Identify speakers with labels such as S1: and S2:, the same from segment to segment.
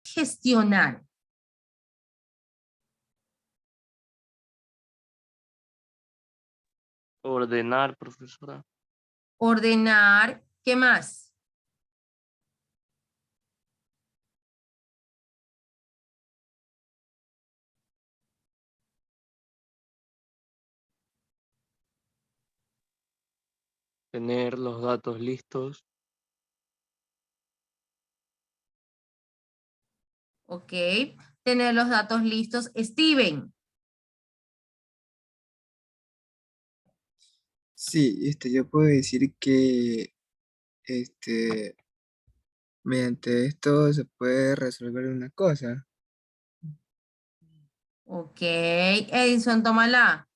S1: Gestionar.
S2: Ordenar, profesora.
S1: Ordenar. ¿Qué más?
S2: Tener los datos listos.
S1: Ok. Tener los datos listos. Steven.
S3: Sí, yo puedo decir que mediante esto se puede resolver una cosa.
S1: Ok. Edison, tómala.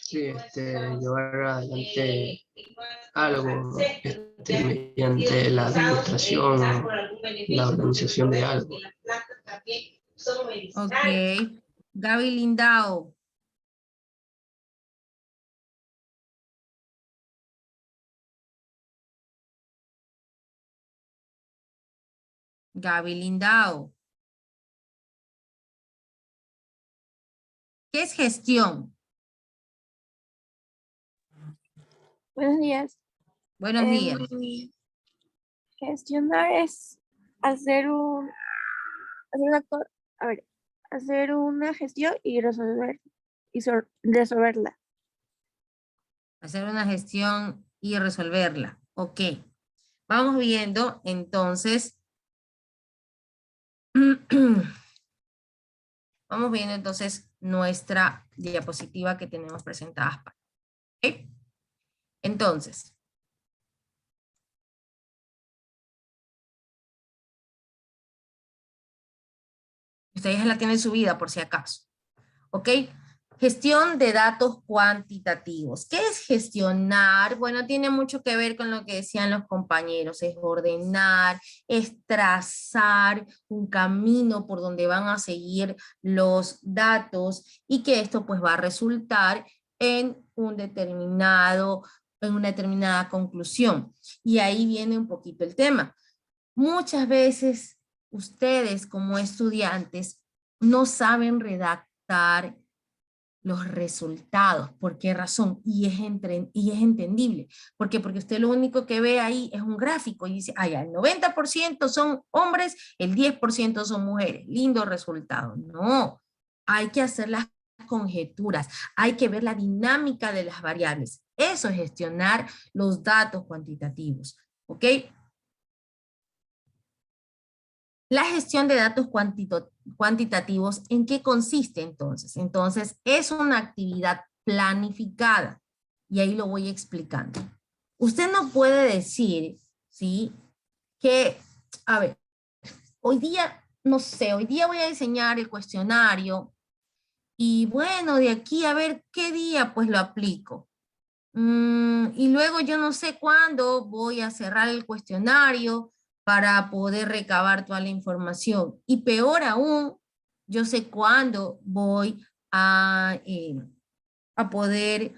S4: Sí, llevar adelante algo mediante la administración, la organización de algo.
S1: Ok. Gaby Lindao. Gaby Lindao. ¿Qué es gestión?
S5: Buenos días.
S1: Buenos días.
S5: Gestionar es hacer hacer una gestión y resolverla.
S1: Hacer una gestión y resolverla. Ok. Vamos viendo entonces. Vamos viendo entonces nuestra diapositiva que tenemos presentadas. ¿Ok? Entonces. Ustedes ya la tienen subida por si acaso. ¿Ok? Gestión de datos cuantitativos. ¿Qué es gestionar? Bueno, tiene mucho que ver con lo que decían los compañeros. Es ordenar, es trazar un camino por donde van a seguir los datos y que esto pues va a resultar en una determinada conclusión. Y ahí viene un poquito el tema. Muchas veces ustedes como estudiantes no saben redactar los resultados. ¿Por qué razón? Y es entendible. ¿Por qué? Porque usted lo único que ve ahí es un gráfico y dice, el 90% son hombres, el 10% son mujeres. Lindo resultado. No, hay que hacer las conjeturas, hay que ver la dinámica de las variables. Eso es gestionar los datos cuantitativos. ¿Ok? La gestión de datos cuantitativos, ¿en qué consiste entonces? Entonces, es una actividad planificada. Y ahí lo voy explicando. Usted no puede decir, ¿sí? Que, a ver, hoy día, no sé, hoy día voy a diseñar el cuestionario y bueno, de aquí a ver qué día pues lo aplico. Y luego yo no sé cuándo voy a cerrar el cuestionario para poder recabar toda la información. Y peor aún, yo sé cuándo voy a poder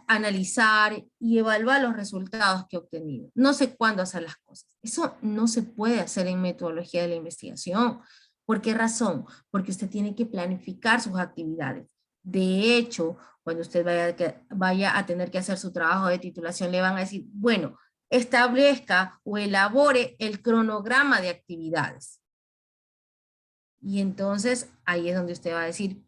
S1: analizar y evaluar los resultados que he obtenido. No sé cuándo hacer las cosas. Eso no se puede hacer en metodología de la investigación. ¿Por qué razón? Porque usted tiene que planificar sus actividades. De hecho, cuando usted vaya a tener que hacer su trabajo de titulación, le van a decir, bueno, establezca o elabore el cronograma de actividades. Y entonces ahí es donde usted va a decir,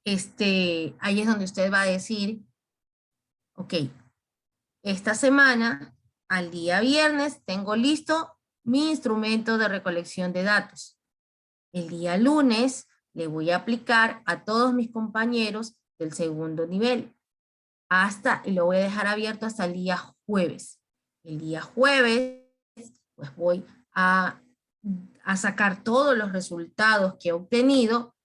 S1: ahí es donde usted va a decir, ok, esta semana, al día viernes, tengo listo mi instrumento de recolección de datos. El día lunes le voy a aplicar a todos mis compañeros del segundo nivel. Y lo voy a dejar abierto hasta el día jueves. El día jueves, pues voy a sacar todos los resultados que he obtenido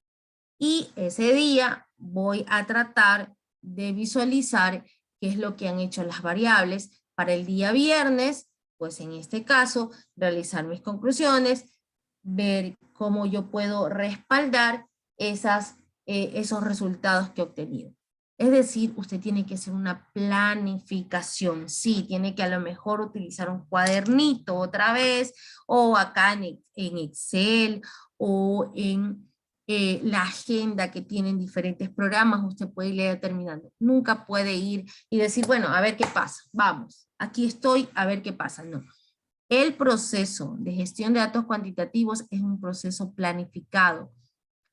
S1: y ese día voy a tratar de visualizar qué es lo que han hecho las variables para el día viernes, pues en este caso, realizar mis conclusiones, ver cómo yo puedo respaldar esos resultados que he obtenido. Es decir, usted tiene que hacer una planificación. Sí, tiene que a lo mejor utilizar un cuadernito otra vez, o acá en Excel, o en la agenda que tienen diferentes programas, usted puede ir determinando. Nunca puede ir y decir, bueno, a ver qué pasa, vamos, aquí estoy, a ver qué pasa. No. El proceso de gestión de datos cuantitativos es un proceso planificado,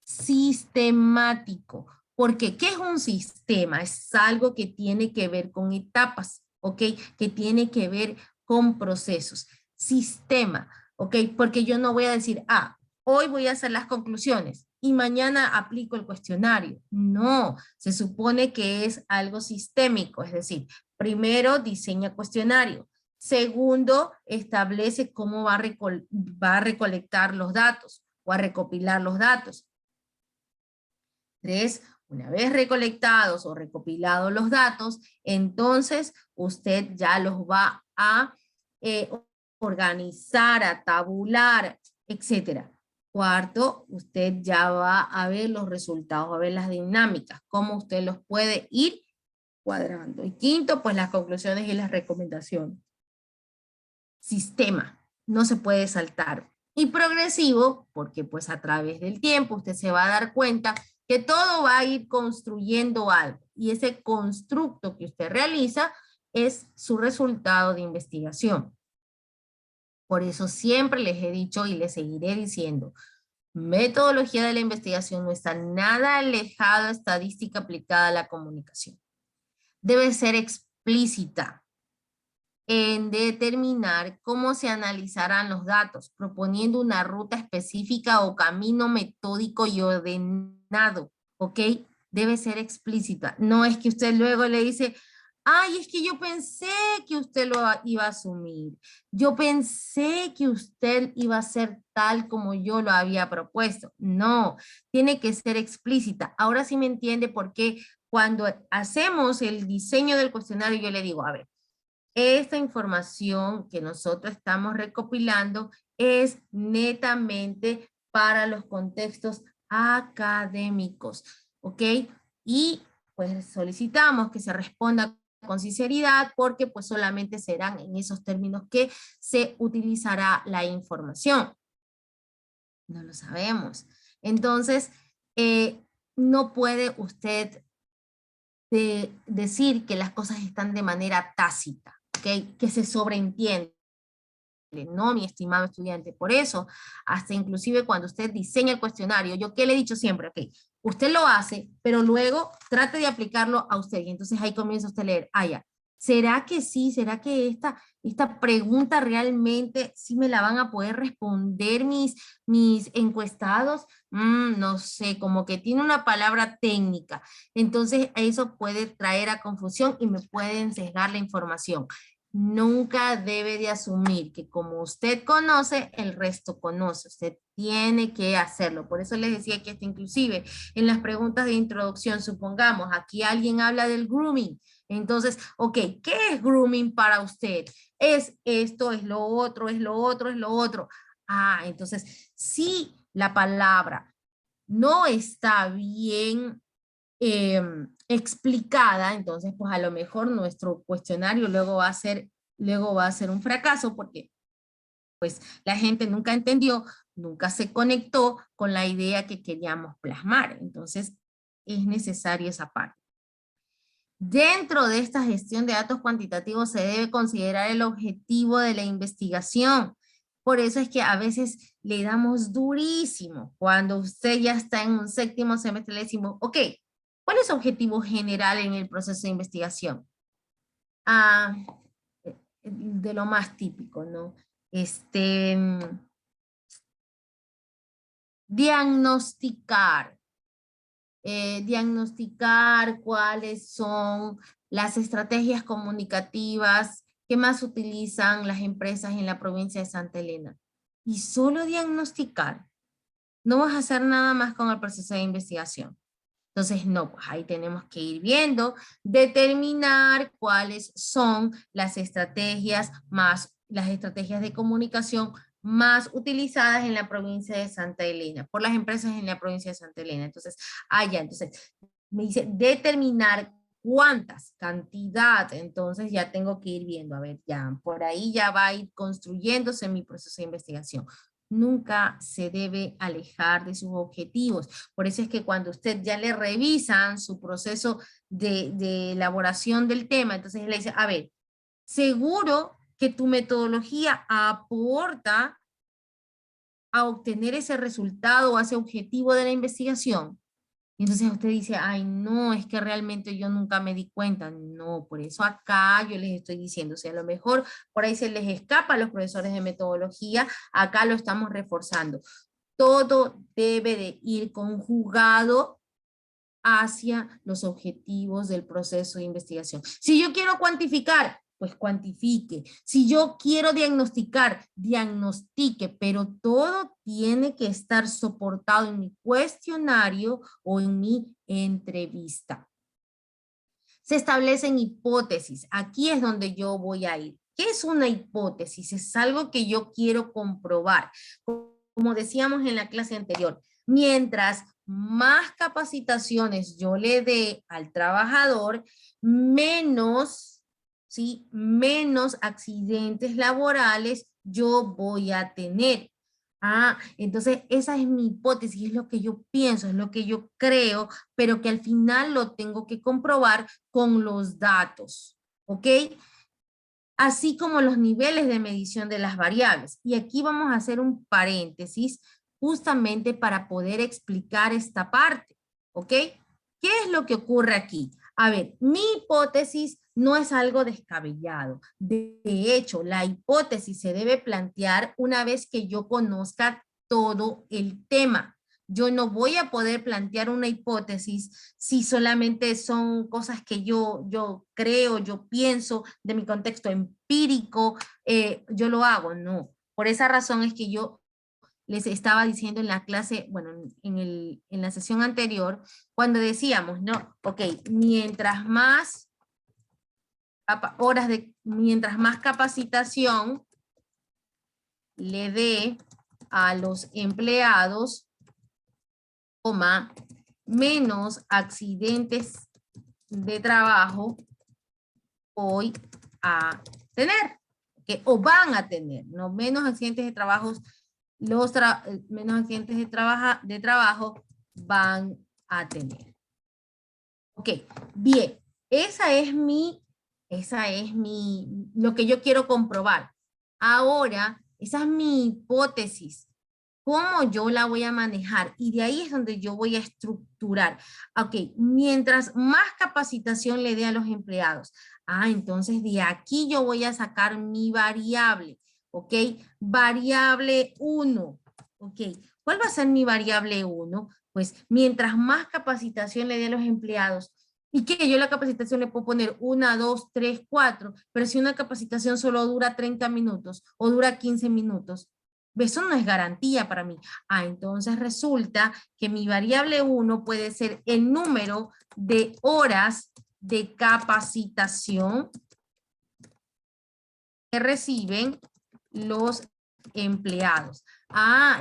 S1: sistemático. Porque, ¿qué es un sistema? Es algo que tiene que ver con etapas, ¿ok? Que tiene que ver con procesos. Sistema, ¿ok? Porque yo no voy a decir, hoy voy a hacer las conclusiones y mañana aplico el cuestionario. No, se supone que es algo sistémico, es decir, primero diseña cuestionario. Segundo, establece cómo va a recolectar los datos o a recopilar los datos. 3, una vez recolectados o recopilados los datos, entonces usted ya los va a organizar, a tabular, etc. 4, usted ya va a ver los resultados, a ver las dinámicas, cómo usted los puede ir cuadrando. Y 5, pues las conclusiones y las recomendaciones. Sistema, no se puede saltar. Y progresivo, porque pues a través del tiempo usted se va a dar cuenta que todo va a ir construyendo algo. Y ese constructo que usted realiza es su resultado de investigación. Por eso siempre les he dicho y les seguiré diciendo, metodología de la investigación no está nada alejado de estadística aplicada a la comunicación. Debe ser explícita en determinar cómo se analizarán los datos, proponiendo una ruta específica o camino metódico y ordenado, ¿ok? Debe ser explícita. No es que usted luego le dice, ay, es que yo pensé que usted lo iba a asumir. Yo pensé que usted iba a hacer tal como yo lo había propuesto. No, tiene que ser explícita. Ahora sí me entiende por qué cuando hacemos el diseño del cuestionario yo le digo, a ver, esta información que nosotros estamos recopilando es netamente para los contextos académicos, ¿ok? Y pues solicitamos que se responda con sinceridad porque pues solamente serán en esos términos que se utilizará la información. No lo sabemos. Entonces, no puede usted decir que las cosas están de manera tácita. ¿Okay? Que se sobreentiende, ¿no, mi estimado estudiante? Por eso, hasta inclusive cuando usted diseña el cuestionario, yo qué le he dicho siempre, ok, usted lo hace, pero luego trate de aplicarlo a usted, y entonces ahí comienza usted a leer, ya, ¿será que sí? ¿Será que esta pregunta realmente sí me la van a poder responder mis encuestados? No sé, como que tiene una palabra técnica, entonces eso puede traer a confusión y me pueden sesgar la información. Nunca debe de asumir que como usted conoce, el resto conoce. Usted tiene que hacerlo. Por eso les decía que hasta inclusive en las preguntas de introducción, supongamos, aquí alguien habla del grooming. Entonces, ok, ¿qué es grooming para usted? Es esto, es lo otro, es lo otro, es lo otro. Entonces, si la palabra no está bien explicada, entonces pues a lo mejor nuestro cuestionario luego va a ser un fracaso porque pues la gente nunca entendió, nunca se conectó con la idea que queríamos plasmar. Entonces es necesaria esa parte. Dentro de esta gestión de datos cuantitativos se debe considerar el objetivo de la investigación. Por eso es que a veces le damos durísimo. Cuando usted ya está en un séptimo semestre le decimos, ok, ¿cuál es su objetivo general en el proceso de investigación? De lo más típico, ¿no? Diagnosticar cuáles son las estrategias comunicativas que más utilizan las empresas en la provincia de Santa Elena. Y solo diagnosticar. No vas a hacer nada más con el proceso de investigación. Entonces, no, pues ahí tenemos que ir viendo, determinar cuáles son las estrategias de comunicación más utilizadas en la provincia de Santa Elena, por las empresas en la provincia de Entonces, entonces, me dice determinar cuántas, cantidad, entonces ya tengo que ir viendo, a ver, ya, por ahí ya va a ir construyéndose mi proceso de investigación. Nunca se debe alejar de sus objetivos. Por eso es que cuando usted ya le revisan su proceso de elaboración del tema, entonces le dice, a ver, seguro que tu metodología aporta a obtener ese resultado o ese objetivo de la investigación. Y entonces usted dice, ay no, es que realmente yo nunca me di cuenta. No, por eso acá yo les estoy diciendo, o sea, a lo mejor por ahí se les escapa a los profesores de metodología, acá lo estamos reforzando. Todo debe de ir conjugado hacia los objetivos del proceso de investigación. Si yo quiero cuantificar, pues cuantifique. Si yo quiero diagnosticar, diagnostique, pero todo tiene que estar soportado en mi cuestionario o en mi entrevista. Se establecen hipótesis. Aquí es donde yo voy a ir. ¿Qué es una hipótesis? Es algo que yo quiero comprobar. Como decíamos en la clase anterior, mientras más capacitaciones yo le dé al trabajador, menos, ¿sí? Menos accidentes laborales yo voy a tener. Ah, entonces esa es mi hipótesis, es lo que yo pienso, es lo que yo creo, pero que al final lo tengo que comprobar con los datos, ¿ok? Así como los niveles de medición de las variables. Y aquí vamos a hacer un paréntesis justamente para poder explicar esta parte, ¿ok? ¿Qué es lo que ocurre aquí? A ver, mi hipótesis no es algo descabellado. De hecho, la hipótesis se debe plantear una vez que yo conozca todo el tema. Yo no voy a poder plantear una hipótesis si solamente son cosas que yo creo, yo pienso de mi contexto empírico, yo lo hago, no. Por esa razón es que yo les estaba diciendo en la clase, bueno, en la sesión anterior, cuando decíamos, no, ok, mientras más mientras más capacitación le dé a los empleados, menos accidentes de trabajo voy a tener, o van a tener, no menos accidentes de trabajo, menos accidentes de trabajo van a tener. Ok, bien, esa es lo que yo quiero comprobar. Ahora, esa es mi hipótesis. ¿Cómo yo la voy a manejar? Y de ahí es donde yo voy a estructurar. Ok, mientras más capacitación le dé a los empleados. Entonces de aquí yo voy a sacar mi variable. Ok, variable 1. Ok, ¿cuál va a ser mi variable 1? Pues mientras más capacitación le dé a los empleados, y que yo la capacitación le puedo poner 1, 2, 3, 4, pero si una capacitación solo dura 30 minutos o dura 15 minutos, eso no es garantía para mí. Entonces resulta que mi variable 1 puede ser el número de horas de capacitación que reciben los empleados.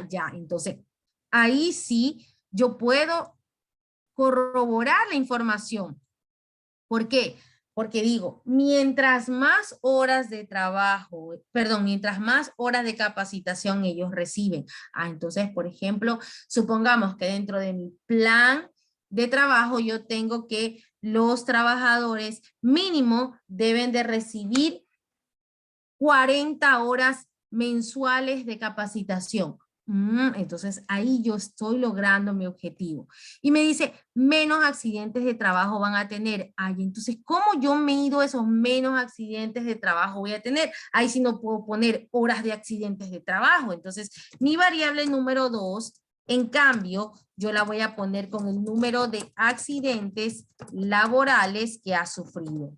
S1: Ya, entonces ahí sí yo puedo corroborar la información. ¿Por qué? Porque digo, mientras más horas de trabajo, mientras más horas de capacitación ellos reciben. Entonces, por ejemplo, supongamos que dentro de mi plan de trabajo yo tengo que los trabajadores mínimo deben de recibir 40 horas mensuales de capacitación. Entonces ahí yo estoy logrando mi objetivo. Y me dice, menos accidentes de trabajo van a tener. Entonces, ¿cómo yo mido esos menos accidentes de trabajo voy a tener? Ahí sí no puedo poner horas de accidentes de trabajo. Entonces, mi variable número 2, en cambio, yo la voy a poner con el número de accidentes laborales que ha sufrido.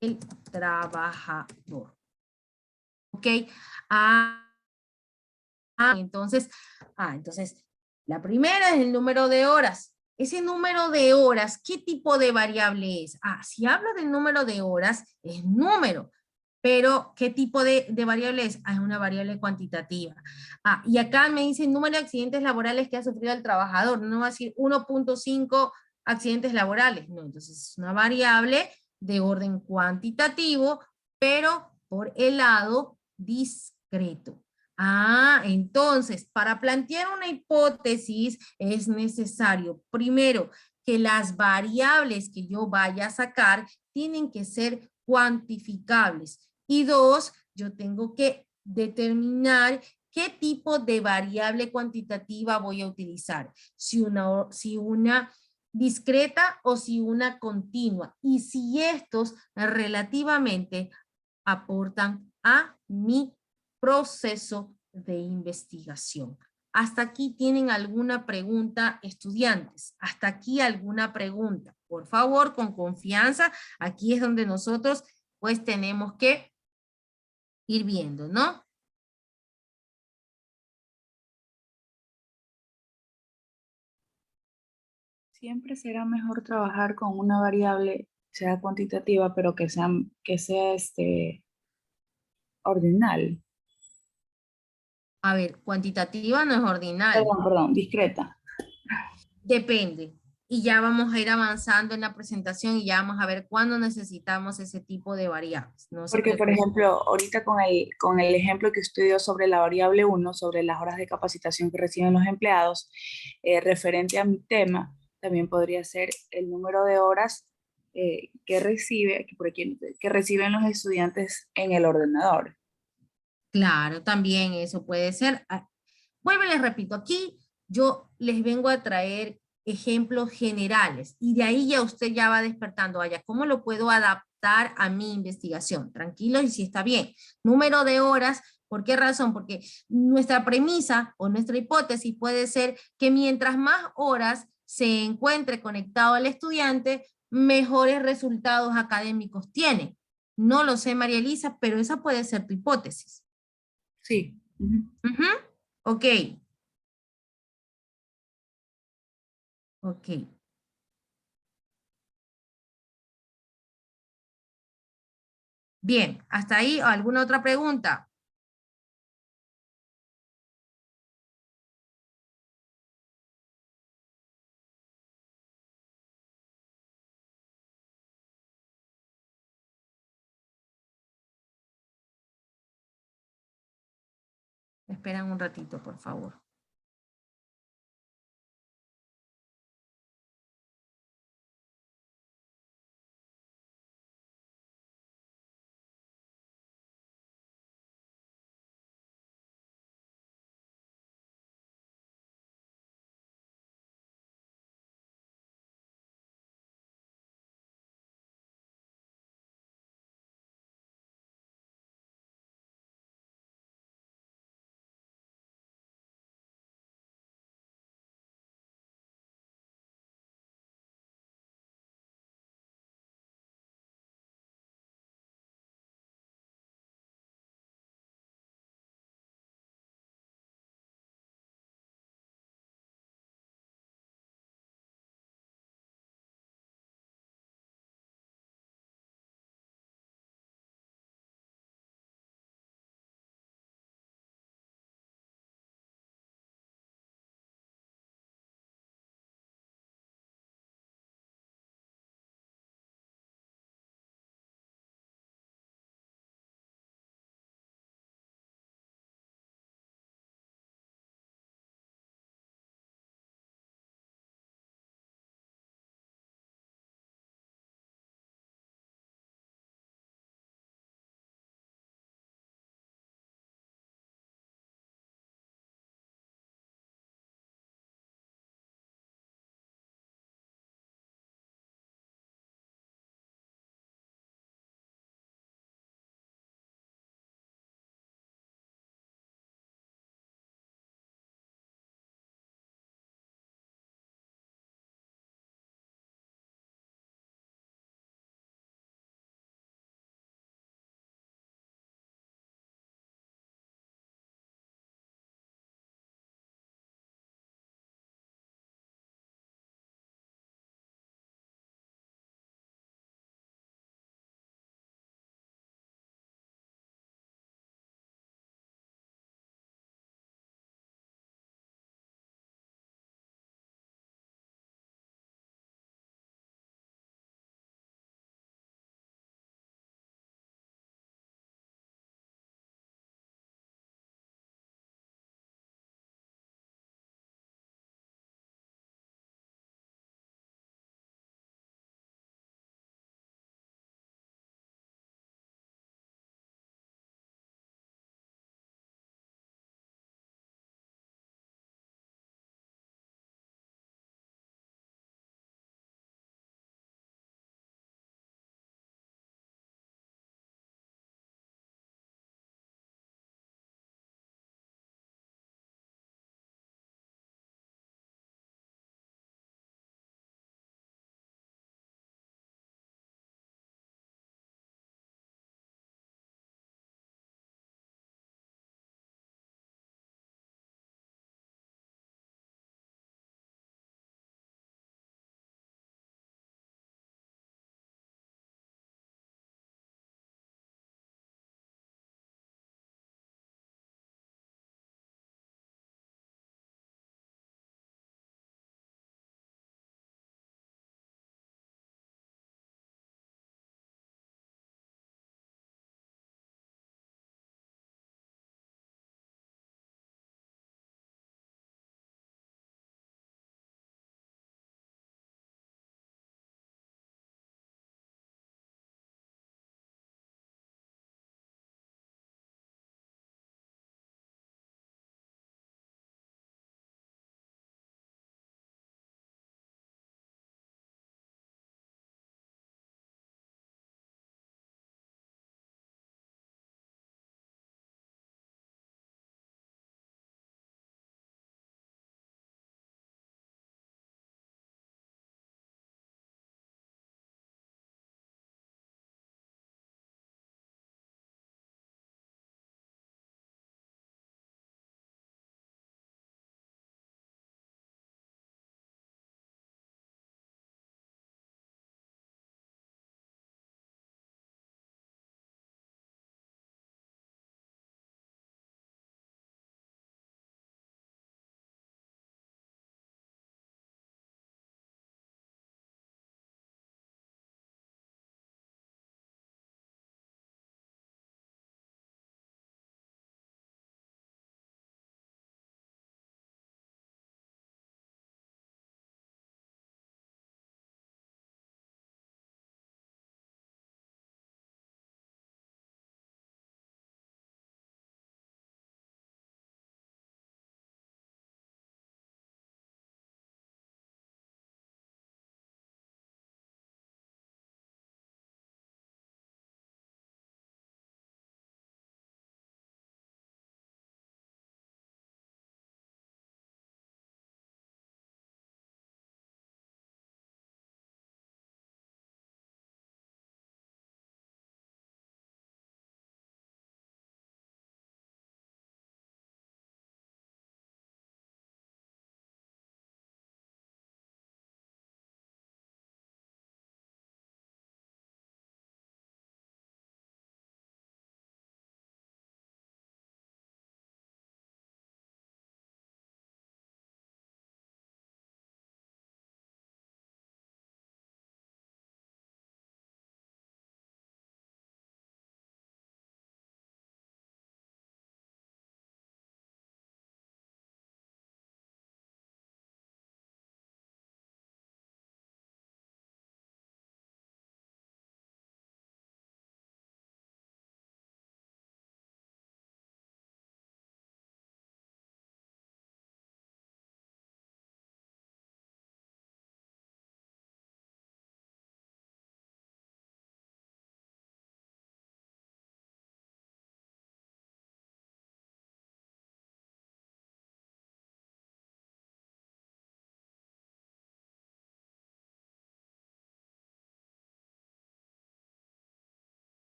S1: El trabajador. ¿Ok? Entonces, la primera es el número de horas. Ese número de horas, ¿qué tipo de variable es? Si hablo del número de horas, es número. Pero, ¿qué tipo de variable es? Ah, es una variable cuantitativa. Ah, y acá me dice el número de accidentes laborales que ha sufrido el trabajador. No va a decir 1.5 accidentes laborales. No, entonces es una variable de orden cuantitativo, pero por el lado discreto. Ah, entonces, para plantear una hipótesis es necesario, primero, que las variables que yo vaya a sacar tienen que ser cuantificables. Y dos, yo tengo que determinar qué tipo de variable cuantitativa voy a utilizar. Si una discreta o si una continua. Y si estos relativamente aportan a mi proceso de investigación. ¿Hasta aquí tienen alguna pregunta, estudiantes? ¿Hasta aquí alguna pregunta? Por favor, con confianza, aquí es donde nosotros pues tenemos que ir viendo, ¿no?
S6: Siempre será mejor trabajar con una variable, sea cuantitativa, pero que sea ordinal.
S1: A ver, cuantitativa no es ordinal.
S6: Perdón, discreta.
S1: Depende. Y ya vamos a ir avanzando en la presentación y ya vamos a ver cuándo necesitamos ese tipo de variables. No se
S6: Porque, por
S1: preocupen.
S6: ejemplo, ahorita con el ejemplo que usted dio sobre la variable 1, sobre las horas de capacitación que reciben los empleados, referente a mi tema, también podría ser el número de horas que reciben los estudiantes en el ordenador.
S1: Claro, también eso puede ser. Ah, vuelvo y les repito, aquí yo les vengo a traer ejemplos generales y de ahí ya usted ya va despertando, vaya, ¿cómo lo puedo adaptar a mi investigación? Tranquilos y si está bien. Número de horas, ¿por qué razón? Porque nuestra premisa o nuestra hipótesis puede ser que mientras más horas se encuentre conectado el estudiante, mejores resultados académicos tiene. No lo sé, María Elisa, pero esa puede ser tu hipótesis.
S6: Sí. Ujú.
S1: Ujú. Ok. Ok. Bien, hasta ahí, ¿alguna otra pregunta? Esperan un ratito, por favor.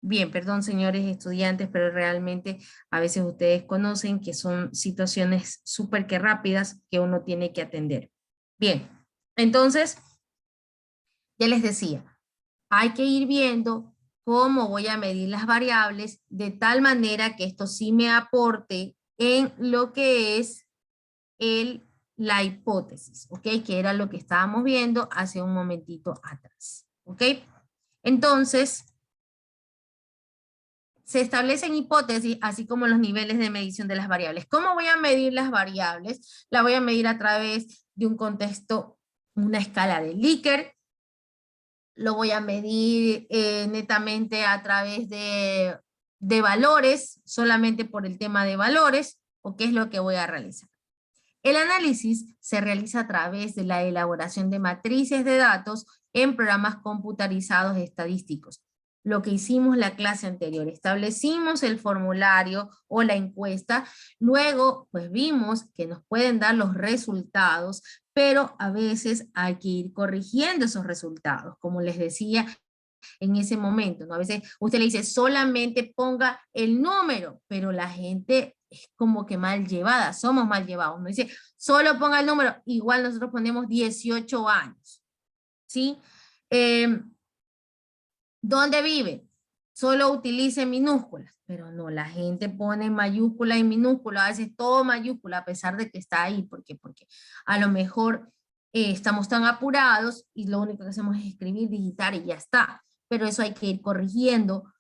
S1: Bien, perdón, señores estudiantes, pero realmente a veces ustedes conocen que son situaciones súper que rápidas que uno tiene que atender. Bien, entonces, ya les decía, hay que ir viendo cómo voy a medir las variables de tal manera que esto sí me aporte en lo que es la hipótesis, ¿ok? Que era lo que estábamos viendo hace un momentito atrás, ¿ok? Entonces, se establecen hipótesis, así como los niveles de medición de las variables. ¿Cómo voy a medir las variables? La voy a medir a través de un contexto, una escala de Likert. Lo voy a medir netamente a través de valores, solamente por el tema de valores, o qué es lo que voy a realizar. El análisis se realiza a través de la elaboración de matrices de datos en programas computarizados estadísticos. Lo que hicimos la clase anterior, establecimos el formulario o la encuesta, luego pues vimos que nos pueden dar los resultados, pero a veces hay que ir corrigiendo esos resultados, como les decía en ese momento, ¿no? A veces usted le dice solamente ponga el número, pero la gente es como que mal llevada, somos mal llevados, ¿no? Dice solo ponga el número, igual nosotros ponemos 18 años, ¿sí? ¿Dónde vive? Solo utilice minúsculas, pero no, la gente pone mayúscula y minúscula, a veces todo mayúscula, a pesar de que está ahí, porque a lo mejor estamos tan apurados y lo único que hacemos es escribir, digitar y ya está, pero eso hay que ir corrigiendo,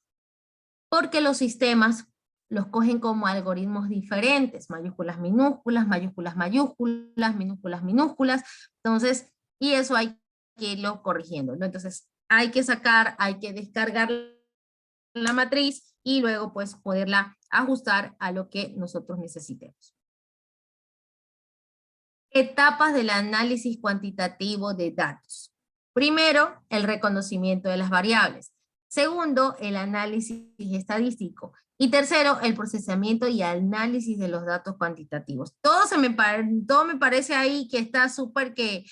S1: porque los sistemas los cogen como algoritmos diferentes, mayúsculas, minúsculas, mayúsculas, mayúsculas, minúsculas, minúsculas, entonces, y eso hay que irlo corrigiendo, ¿no? Entonces, hay que sacar, hay que descargar la matriz y luego pues poderla ajustar a lo que nosotros necesitemos. Etapas del análisis cuantitativo de datos. Primero, el reconocimiento de las variables. Segundo, el análisis estadístico. Y tercero, el procesamiento y análisis de los datos cuantitativos. Todo me parece ahí que está súper que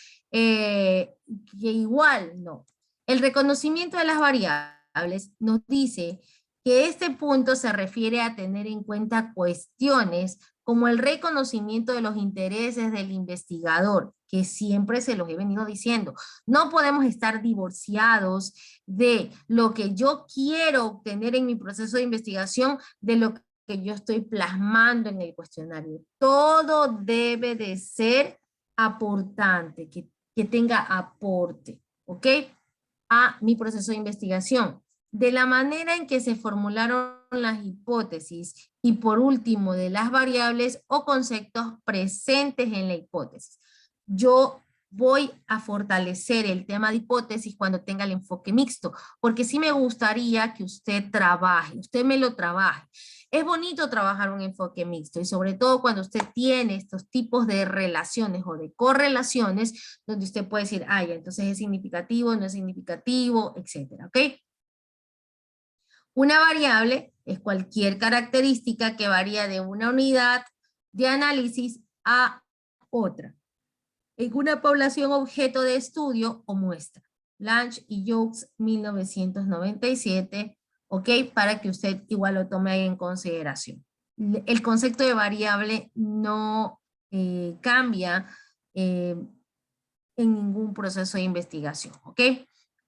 S1: igual, no. El reconocimiento de las variables nos dice que este punto se refiere a tener en cuenta cuestiones como el reconocimiento de los intereses del investigador, que siempre se los he venido diciendo. No podemos estar divorciados de lo que yo quiero obtener en mi proceso de investigación de lo que yo estoy plasmando en el cuestionario. Todo debe de ser aportante, que tenga aporte, ¿ok? A mi proceso de investigación. De la manera en que se formularon las hipótesis y por último de las variables o conceptos presentes en la hipótesis. Yo voy a fortalecer el tema de hipótesis cuando tenga el enfoque mixto, porque sí me gustaría que usted trabaje, usted me lo trabaje. Es bonito trabajar un enfoque mixto y sobre todo cuando usted tiene estos tipos de relaciones o de correlaciones donde usted puede decir, ah, ya, entonces es significativo, no es significativo, etcétera, ¿ok? Una variable es cualquier característica que varía de una unidad de análisis a otra. En una población objeto de estudio o muestra. Lange y Jokes, 1997, ¿ok? Para que usted igual lo tome en consideración. El concepto de variable no cambia en ningún proceso de investigación, ¿ok?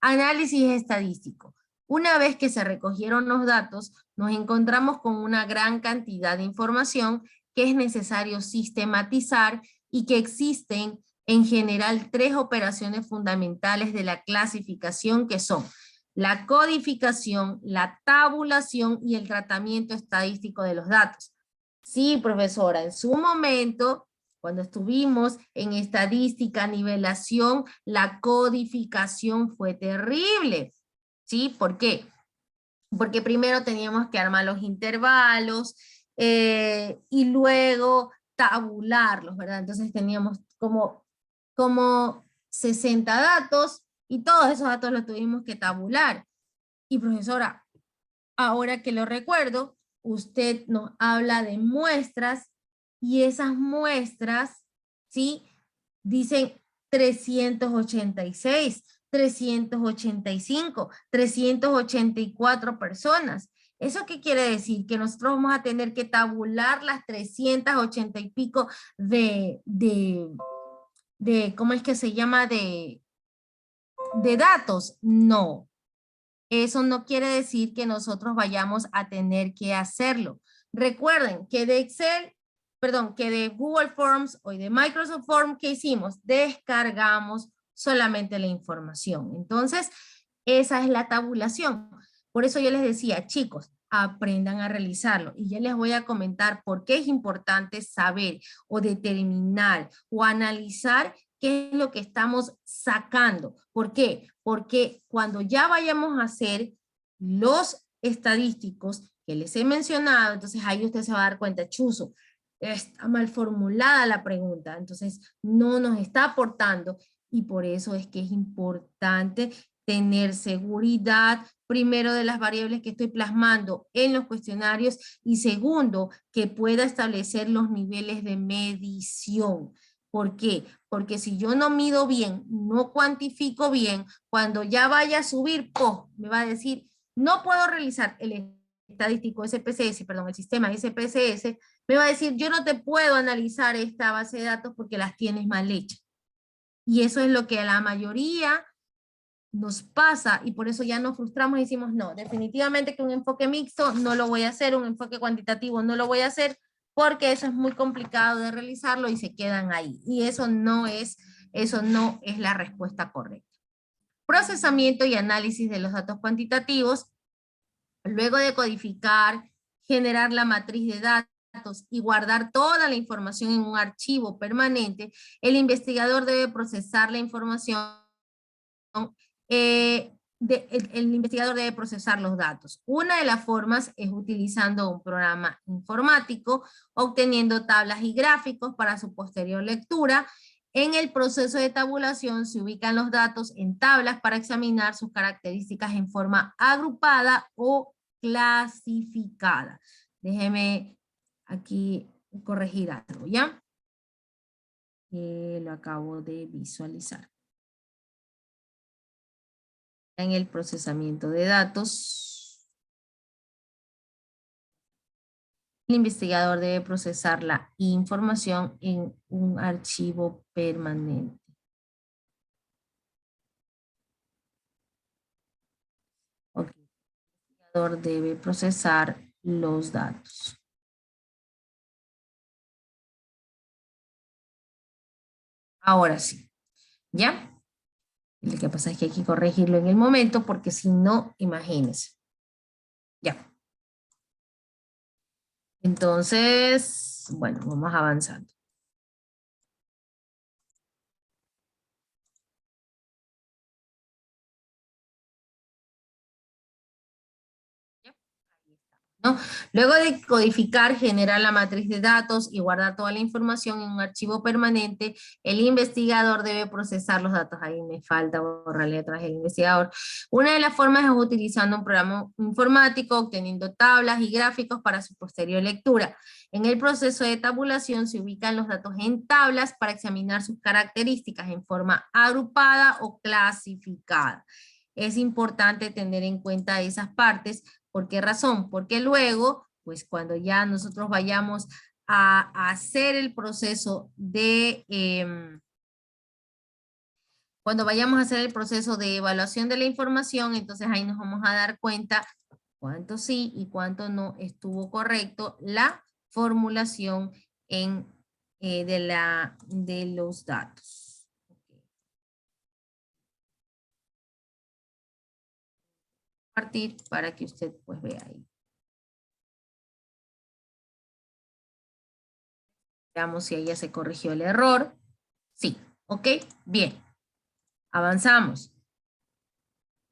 S1: Análisis estadístico. Una vez que se recogieron los datos, nos encontramos con una gran cantidad de información que es necesario sistematizar y que existen en general 3 operaciones fundamentales de la clasificación que son la codificación, la tabulación y el tratamiento estadístico de los datos. Sí, profesora, en su momento, cuando estuvimos en estadística, nivelación, la codificación fue terrible. ¿Sí? ¿Por qué? Porque primero teníamos que armar los intervalos y luego tabularlos, ¿verdad? Entonces teníamos como 60 datos y todos esos datos los tuvimos que tabular. Y profesora, ahora que lo recuerdo, usted nos habla de muestras y esas muestras, ¿sí? Dicen 386. 385, 384 personas. ¿Eso qué quiere decir? Que nosotros vamos a tener que tabular las 380 y pico de ¿cómo es que se llama? De datos. No. Eso no quiere decir que nosotros vayamos a tener que hacerlo. Recuerden que de Excel, perdón, que de Google Forms o de Microsoft Forms, ¿qué hicimos? Descargamos solamente la información. Entonces, esa es la tabulación. Por eso yo les decía, chicos, aprendan a realizarlo. Y ya les voy a comentar por qué es importante saber o determinar o analizar qué es lo que estamos sacando. ¿Por qué? Porque cuando ya vayamos a hacer los estadísticos que les he mencionado, entonces ahí usted se va a dar cuenta, chuzo, está mal formulada la pregunta, entonces no nos está aportando y por eso es que es importante tener seguridad, primero, de las variables que estoy plasmando en los cuestionarios y segundo, que pueda establecer los niveles de medición. ¿Por qué? Porque si yo no mido bien, no cuantifico bien, cuando ya vaya a subir, me va a decir, no puedo realizar el estadístico SPSS, perdón, el sistema SPSS, me va a decir, yo no te puedo analizar esta base de datos porque las tienes mal hechas. Y eso es lo que a la mayoría nos pasa y por eso ya nos frustramos y decimos, no, definitivamente que un enfoque mixto no lo voy a hacer, un enfoque cuantitativo no lo voy a hacer, porque eso es muy complicado de realizarlo y se quedan ahí. Y eso no es la respuesta correcta. Procesamiento y análisis de los datos cuantitativos. Luego de codificar, generar la matriz de datos y guardar toda la información en un archivo permanente, el investigador debe procesar la información. El investigador debe procesar los datos. Una de las formas es utilizando un programa informático, obteniendo tablas y gráficos para su posterior lectura. En el proceso de tabulación se ubican los datos en tablas para examinar sus características en forma agrupada o clasificada. Déjeme aquí corregir algo, ¿ya? Lo acabo de visualizar. En el procesamiento de datos, el investigador debe procesar la información en un archivo permanente. Ok. El investigador debe procesar los datos. Ahora sí, ¿ya? Lo que pasa es que hay que corregirlo en el momento porque si no, imagínense. Ya. Entonces, bueno, vamos avanzando. ¿No? Luego de codificar, generar la matriz de datos y guardar toda la información en un archivo permanente, el investigador debe procesar los datos. Ahí me falta borrarle atrás el investigador. Una de las formas es utilizando un programa informático, obteniendo tablas y gráficos para su posterior lectura. En el proceso de tabulación se ubican los datos en tablas para examinar sus características en forma agrupada o clasificada. Es importante tener en cuenta esas partes. ¿Por qué razón? Porque luego, pues cuando ya nosotros vayamos a hacer el proceso de, cuando vayamos a hacer el proceso de evaluación de la información, entonces ahí nos vamos a dar cuenta cuánto sí y cuánto no estuvo correcto la formulación de los datos. Compartir para que usted pues vea ahí. Veamos si ahí ya se corrigió el error. Sí, ok, bien. Avanzamos.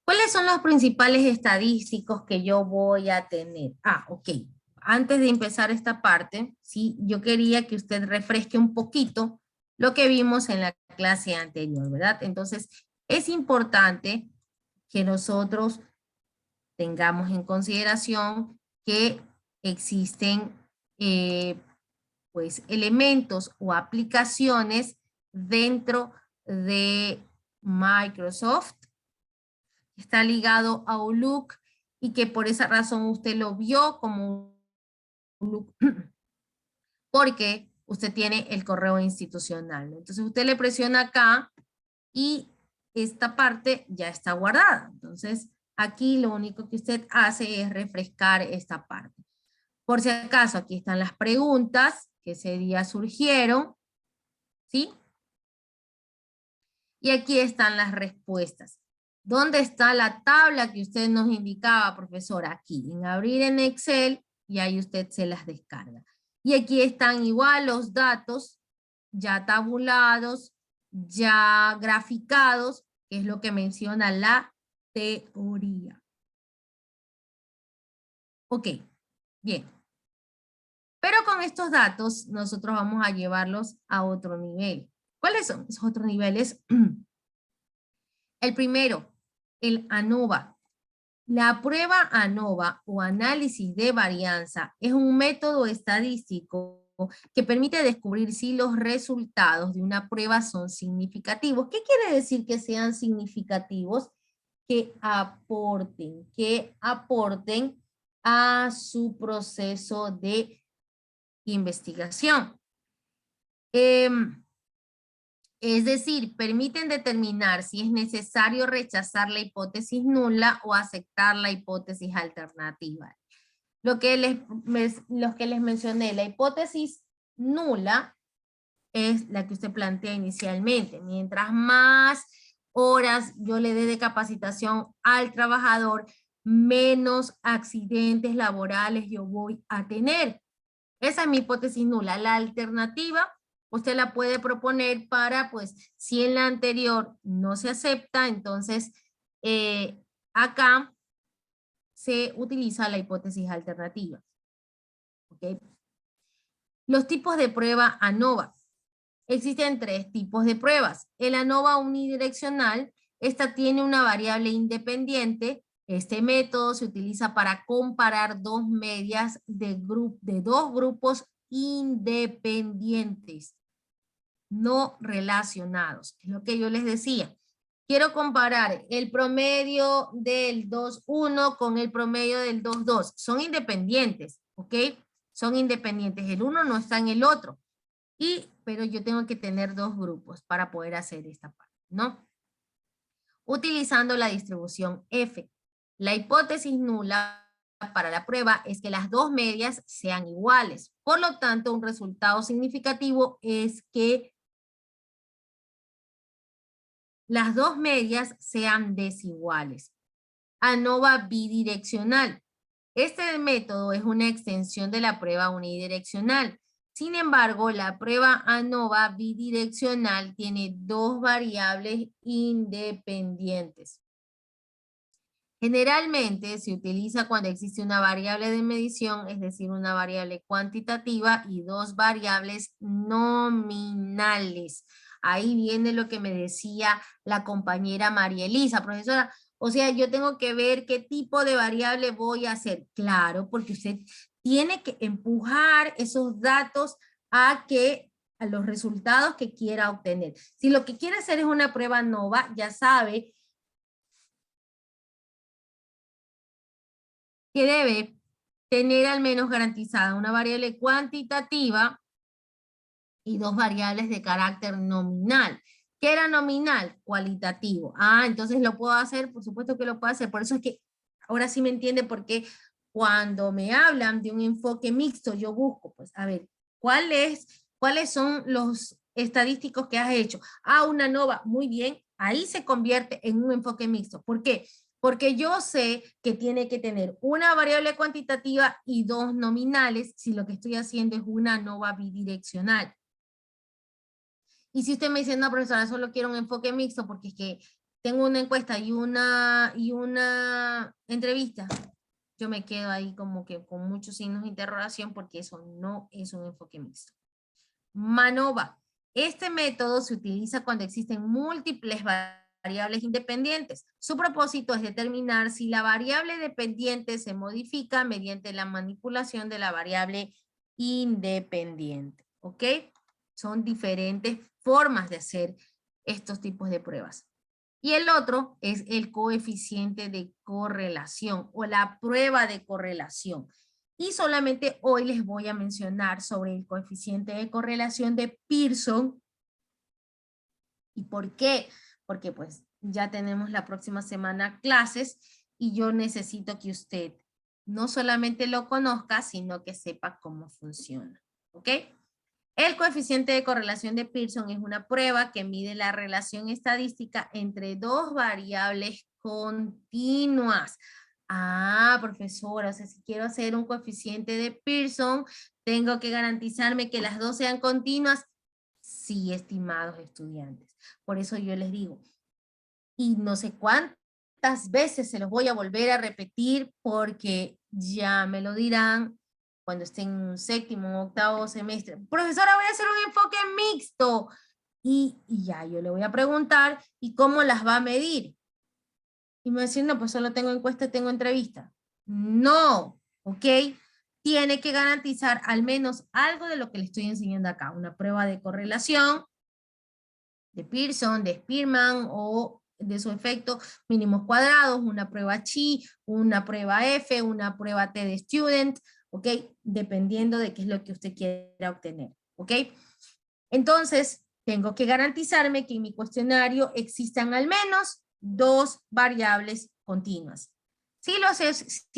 S1: ¿Cuáles son los principales estadísticos que yo voy a tener? Ok. Antes de empezar esta parte, sí, yo quería que usted refresque un poquito lo que vimos en la clase anterior, ¿verdad? Entonces, es importante que nosotros tengamos en consideración que existen pues elementos o aplicaciones dentro de Microsoft está ligado a Outlook y que por esa razón usted lo vio como Outlook, porque usted tiene el correo institucional. Entonces usted le presiona acá y esta parte ya está guardada. Entonces aquí lo único que usted hace es refrescar esta parte. Por si acaso, aquí están las preguntas que ese día surgieron, ¿sí? Y aquí están las respuestas. ¿Dónde está la tabla que usted nos indicaba, profesora? Aquí, en abrir en Excel, y ahí usted se las descarga. Y aquí están igual los datos, ya tabulados, ya graficados, que es lo que menciona la teoría. Ok, bien. Pero con estos datos, nosotros vamos a llevarlos a otro nivel. ¿Cuáles son esos otros niveles? El primero, el ANOVA. La prueba ANOVA o análisis de varianza es un método estadístico que permite descubrir si los resultados de una prueba son significativos. ¿Qué quiere decir que sean significativos? Que aporten a su proceso de investigación. Es decir, permiten determinar si es necesario rechazar la hipótesis nula o aceptar la hipótesis alternativa. Lo que les mencioné, la hipótesis nula es la que usted plantea inicialmente. Mientras más horas yo le dé de capacitación al trabajador, menos accidentes laborales yo voy a tener. Esa es mi hipótesis nula. La alternativa, usted la puede proponer para, pues, si en la anterior no se acepta, entonces acá se utiliza la hipótesis alternativa. ¿Okay? Los tipos de prueba ANOVA. Existen 3 tipos de pruebas. El ANOVA unidireccional, esta tiene una variable independiente. Este método se utiliza para comparar 2 medias de 2 grupos independientes, no relacionados. Es lo que yo les decía. Quiero comparar el promedio del 2.1 con el promedio del 2.2. Son independientes, ¿ok? Son independientes. El uno no está en el otro. Pero yo tengo que tener 2 grupos para poder hacer esta parte, ¿no? Utilizando la distribución F. La hipótesis nula para la prueba es que las 2 medias sean iguales. Por lo tanto, un resultado significativo es que las 2 medias sean desiguales. ANOVA bidireccional. Este método es una extensión de la prueba unidireccional. Sin embargo, la prueba ANOVA bidireccional tiene 2 variables independientes. Generalmente se utiliza cuando existe una variable de medición, es decir, una variable cuantitativa y 2 variables nominales. Ahí viene lo que me decía la compañera María Elisa, profesora. O sea, yo tengo que ver qué tipo de variable voy a hacer. Claro, porque usted tiene que empujar esos datos a los resultados que quiera obtener. Si lo que quiere hacer es una prueba ANOVA, ya sabe que debe tener al menos garantizada una variable cuantitativa y 2 variables de carácter nominal. ¿Qué era nominal? Cualitativo. Entonces lo puedo hacer, por supuesto que lo puedo hacer. Por eso es que ahora sí me entiende por qué cuando me hablan de un enfoque mixto, yo busco, pues, a ver, ¿cuáles son los estadísticos que has hecho? Una ANOVA, muy bien, ahí se convierte en un enfoque mixto. ¿Por qué? Porque yo sé que tiene que tener una variable cuantitativa y 2 nominales si lo que estoy haciendo es una ANOVA bidireccional. Y si usted me dice, no, profesora, solo quiero un enfoque mixto porque es que tengo una encuesta y una entrevista, yo me quedo ahí como que con muchos signos de interrogación porque eso no es un enfoque mixto. MANOVA. Este método se utiliza cuando existen múltiples variables independientes. Su propósito es determinar si la variable dependiente se modifica mediante la manipulación de la variable independiente. ¿Ok? Son diferentes formas de hacer estos tipos de pruebas. Y el otro es el coeficiente de correlación o la prueba de correlación. Y solamente hoy les voy a mencionar sobre el coeficiente de correlación de Pearson. ¿Y por qué? Porque pues ya tenemos la próxima semana clases y yo necesito que usted no solamente lo conozca, sino que sepa cómo funciona. ¿Ok? El coeficiente de correlación de Pearson es una prueba que mide la relación estadística entre dos variables continuas. Ah, profesora, o sea, si quiero hacer un coeficiente de Pearson, tengo que garantizarme que las dos sean continuas. Sí, estimados estudiantes. Por eso yo les digo, y no sé cuántas veces se los voy a volver a repetir porque ya me lo dirán cuando estén en un séptimo o octavo semestre. Profesora, voy a hacer un enfoque mixto. Y ya yo le voy a preguntar, ¿y cómo las va a medir? Y me va a decir, no, pues solo tengo encuesta, tengo entrevista. No, ¿ok? Tiene que garantizar al menos algo de lo que le estoy enseñando acá. Una prueba de correlación, de Pearson, de Spearman o de su efecto mínimos cuadrados, una prueba Chi, una prueba F, una prueba T de student, ¿ok? Dependiendo de qué es lo que usted quiera obtener, ¿ok? Entonces, tengo que garantizarme que en mi cuestionario existan al menos dos variables continuas. Si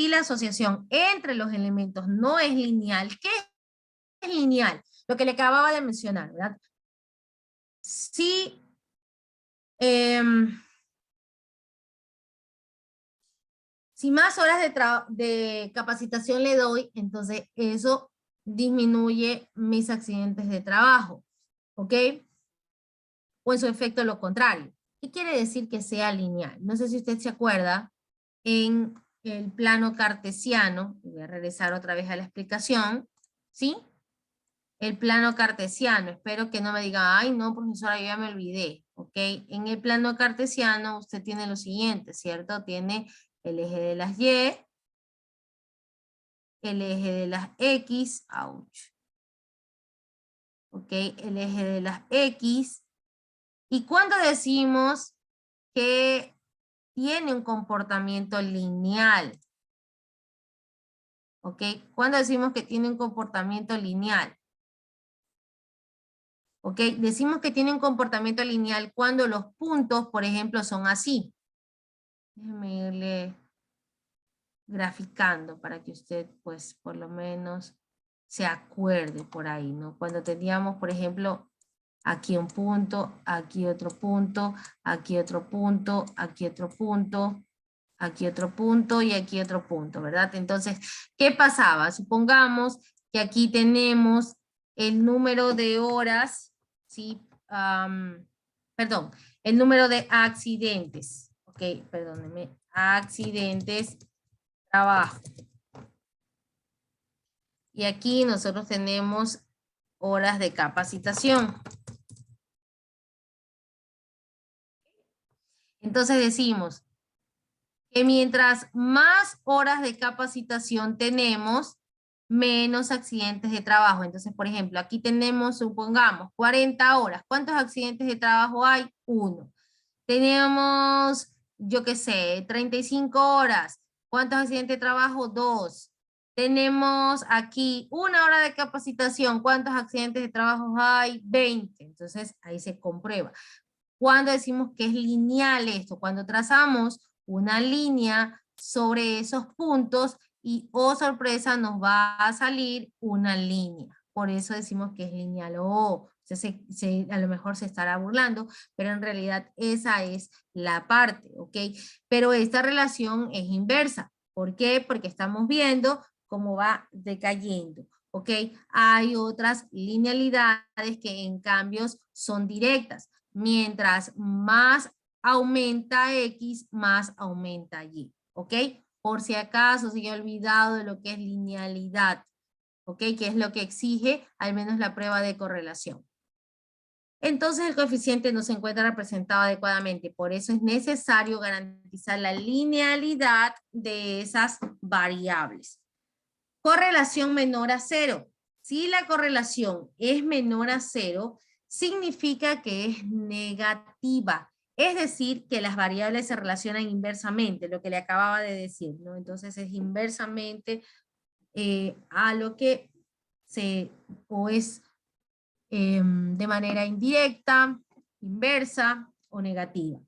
S1: la asociación entre los elementos no es lineal, ¿qué es lineal? Lo que le acababa de mencionar, ¿verdad? Si más horas de capacitación le doy, entonces eso disminuye mis accidentes de trabajo, ¿ok? O en su efecto lo contrario. ¿Qué quiere decir que sea lineal? No sé si usted se acuerda, en el plano cartesiano, voy a regresar otra vez a la explicación, ¿sí? El plano cartesiano, espero que no me diga, ay no, profesora, yo ya me olvidé, ¿ok? En el plano cartesiano usted tiene lo siguiente, ¿cierto? Tiene el eje de las Y, el eje de las X, ouch. ¿Ok? El eje de las X. ¿Y cuándo decimos que tiene un comportamiento lineal? ¿Ok? ¿Cuándo decimos que tiene un comportamiento lineal? ¿Ok? Decimos que tiene un comportamiento lineal cuando los puntos, por ejemplo, son así. Déjeme irle graficando para que usted, pues, por lo menos se acuerde por ahí, ¿no? Cuando teníamos, por ejemplo, aquí un punto, aquí otro punto, aquí otro punto, aquí otro punto, aquí otro punto y aquí otro punto, ¿verdad? Entonces, ¿qué pasaba? Supongamos que aquí tenemos el número de horas, ¿sí? Perdón, el número de accidentes, ok, perdónenme, accidentes, trabajo. Y aquí nosotros tenemos horas de capacitación. Entonces decimos que mientras más horas de capacitación tenemos, menos accidentes de trabajo. Entonces, por ejemplo, aquí tenemos, supongamos, 40 horas. ¿Cuántos accidentes de trabajo hay? 1. Tenemos, yo qué sé, 35 horas. ¿Cuántos accidentes de trabajo? 2. Tenemos aquí 1 hora de capacitación. ¿Cuántos accidentes de trabajo hay? 20. Entonces, ahí se comprueba. ¿Cuándo decimos que es lineal esto? Cuando trazamos una línea sobre esos puntos y, oh sorpresa, nos va a salir una línea. Por eso decimos que es lineal. Oh, a lo mejor se estará burlando, pero en realidad esa es la parte, ¿ok? Pero esta relación es inversa. ¿Por qué? Porque estamos viendo cómo va decayendo, ¿ok? Hay otras linealidades que en cambios son directas. Mientras más aumenta X, más aumenta Y, ¿ok? Por si acaso se ha olvidado de lo que es linealidad, ¿ok? Que es lo que exige al menos la prueba de correlación. Entonces el coeficiente no se encuentra representado adecuadamente, por eso es necesario garantizar la linealidad de esas variables. Correlación menor a 0. Si la correlación es menor a 0, significa que es negativa. Es decir, que las variables se relacionan inversamente, lo que le acababa de decir, ¿no? Entonces es inversamente a lo que o es de manera indirecta, inversa o negativa.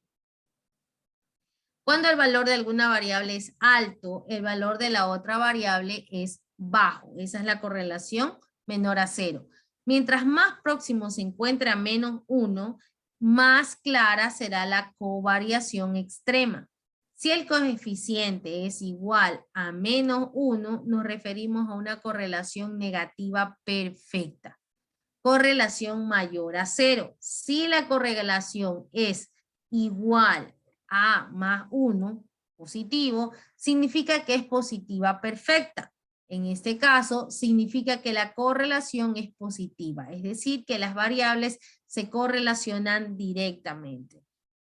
S1: Cuando el valor de alguna variable es alto, el valor de la otra variable es bajo. Esa es la correlación menor a 0. Mientras más próximo se encuentre a -1, más clara será la covariación extrema. Si el coeficiente es igual a -1, nos referimos a una correlación negativa perfecta. Correlación mayor a 0. Si la correlación es igual a +1, positivo, significa que es positiva perfecta. En este caso, significa que la correlación es positiva, es decir, que las variables se correlacionan directamente.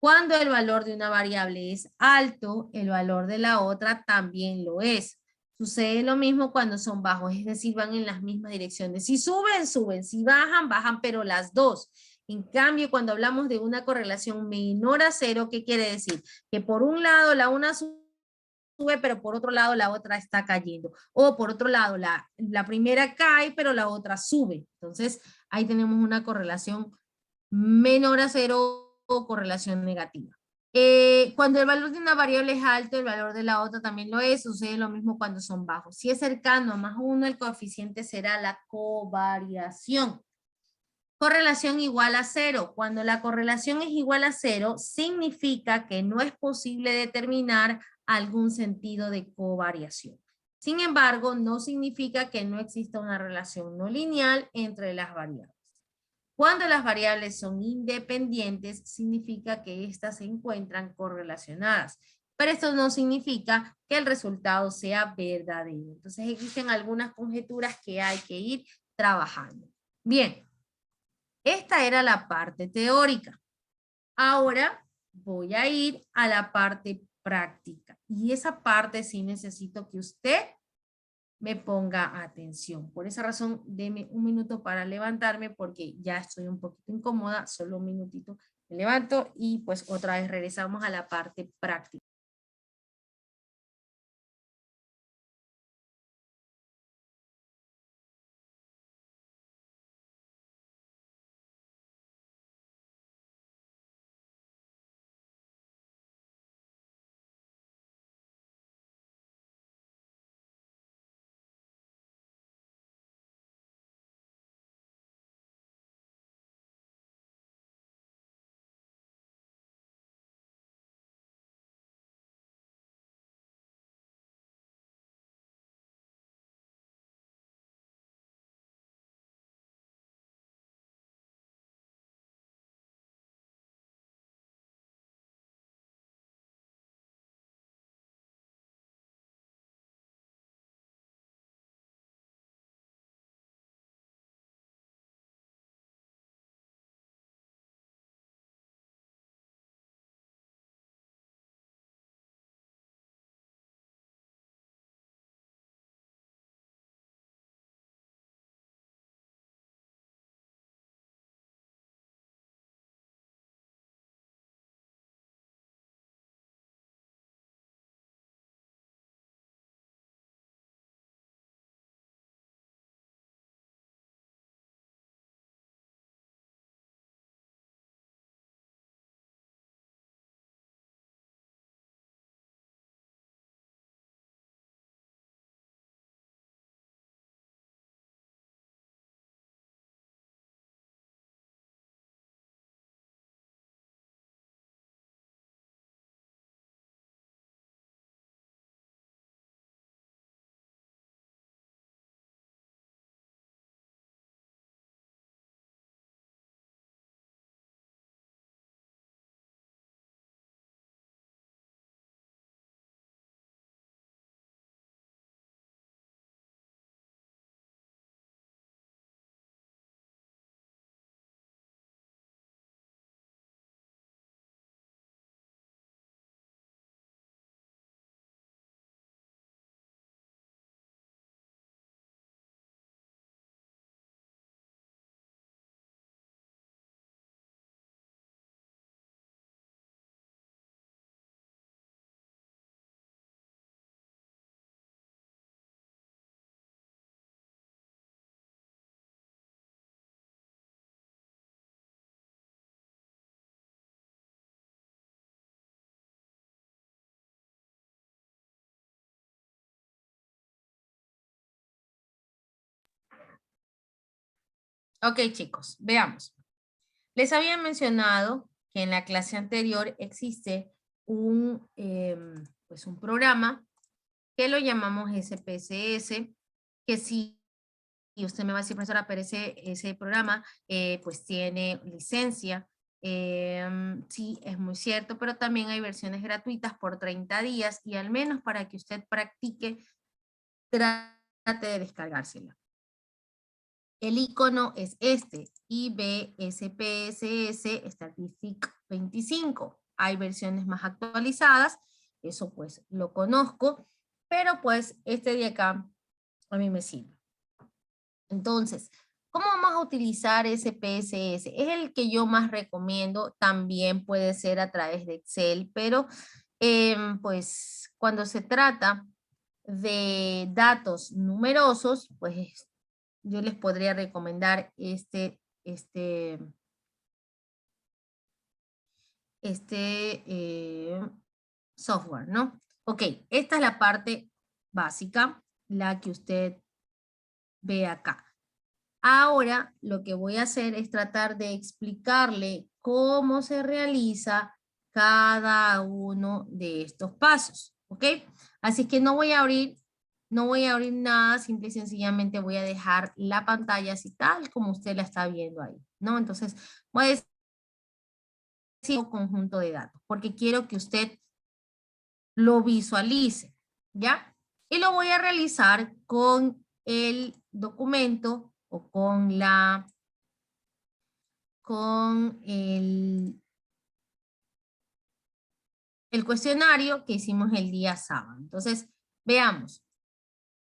S1: Cuando el valor de una variable es alto, el valor de la otra también lo es. Sucede lo mismo cuando son bajos, es decir, van en las mismas direcciones. Si suben, suben, si bajan, bajan, pero las dos. En cambio, cuando hablamos de una correlación menor a 0, ¿qué quiere decir? Que por un lado la una sube, pero por otro lado la otra está cayendo. O por otro lado, la primera cae, pero la otra sube. Entonces, ahí tenemos una correlación menor a 0 o correlación negativa. Cuando el valor de una variable es alto, el valor de la otra también lo es. Sucede lo mismo cuando son bajos. Si es cercano a +1, el coeficiente será la covariación. Correlación igual a 0. Cuando la correlación es igual a 0, significa que no es posible determinar algún sentido de covariación. Sin embargo, no significa que no exista una relación no lineal entre las variables. Cuando las variables son independientes, significa que éstas se encuentran correlacionadas. Pero esto no significa que el resultado sea verdadero. Entonces existen algunas conjeturas que hay que ir trabajando. Bien, esta era la parte teórica. Ahora voy a ir a la parte práctica. Y esa parte sí necesito que usted me ponga atención. Por esa razón, deme un minuto para levantarme porque ya estoy un poquito incómoda. Solo un minutito me levanto y pues otra vez regresamos a la parte práctica. Ok, chicos, veamos. Les había mencionado que en la clase anterior existe pues un programa que lo llamamos SPSS, que sí, y usted me va a decir, profesora, pero ese programa pues tiene licencia. Sí, es muy cierto, pero también hay versiones gratuitas por 30 días y al menos para que usted practique, trate de descargársela. El icono es este, IBSPSS Statistic 25. Hay versiones más actualizadas, eso pues lo conozco, pero pues este de acá a mí me sirve. Entonces, ¿cómo vamos a utilizar SPSS? Es el que yo más recomiendo, también puede ser a través de Excel, pero pues cuando se trata de datos numerosos, pues yo les podría recomendar este software, ¿no? Ok, esta es la parte básica, la que usted ve acá. Ahora lo que voy a hacer es tratar de explicarle cómo se realiza cada uno de estos pasos, ¿ok? Así que no voy a abrir nada, simple y sencillamente voy a dejar la pantalla así tal como usted la está viendo ahí, ¿no? Entonces voy a decir un conjunto de datos, porque quiero que usted lo visualice, ¿ya? Y lo voy a realizar con el documento o con el cuestionario que hicimos el día sábado. Entonces, veamos,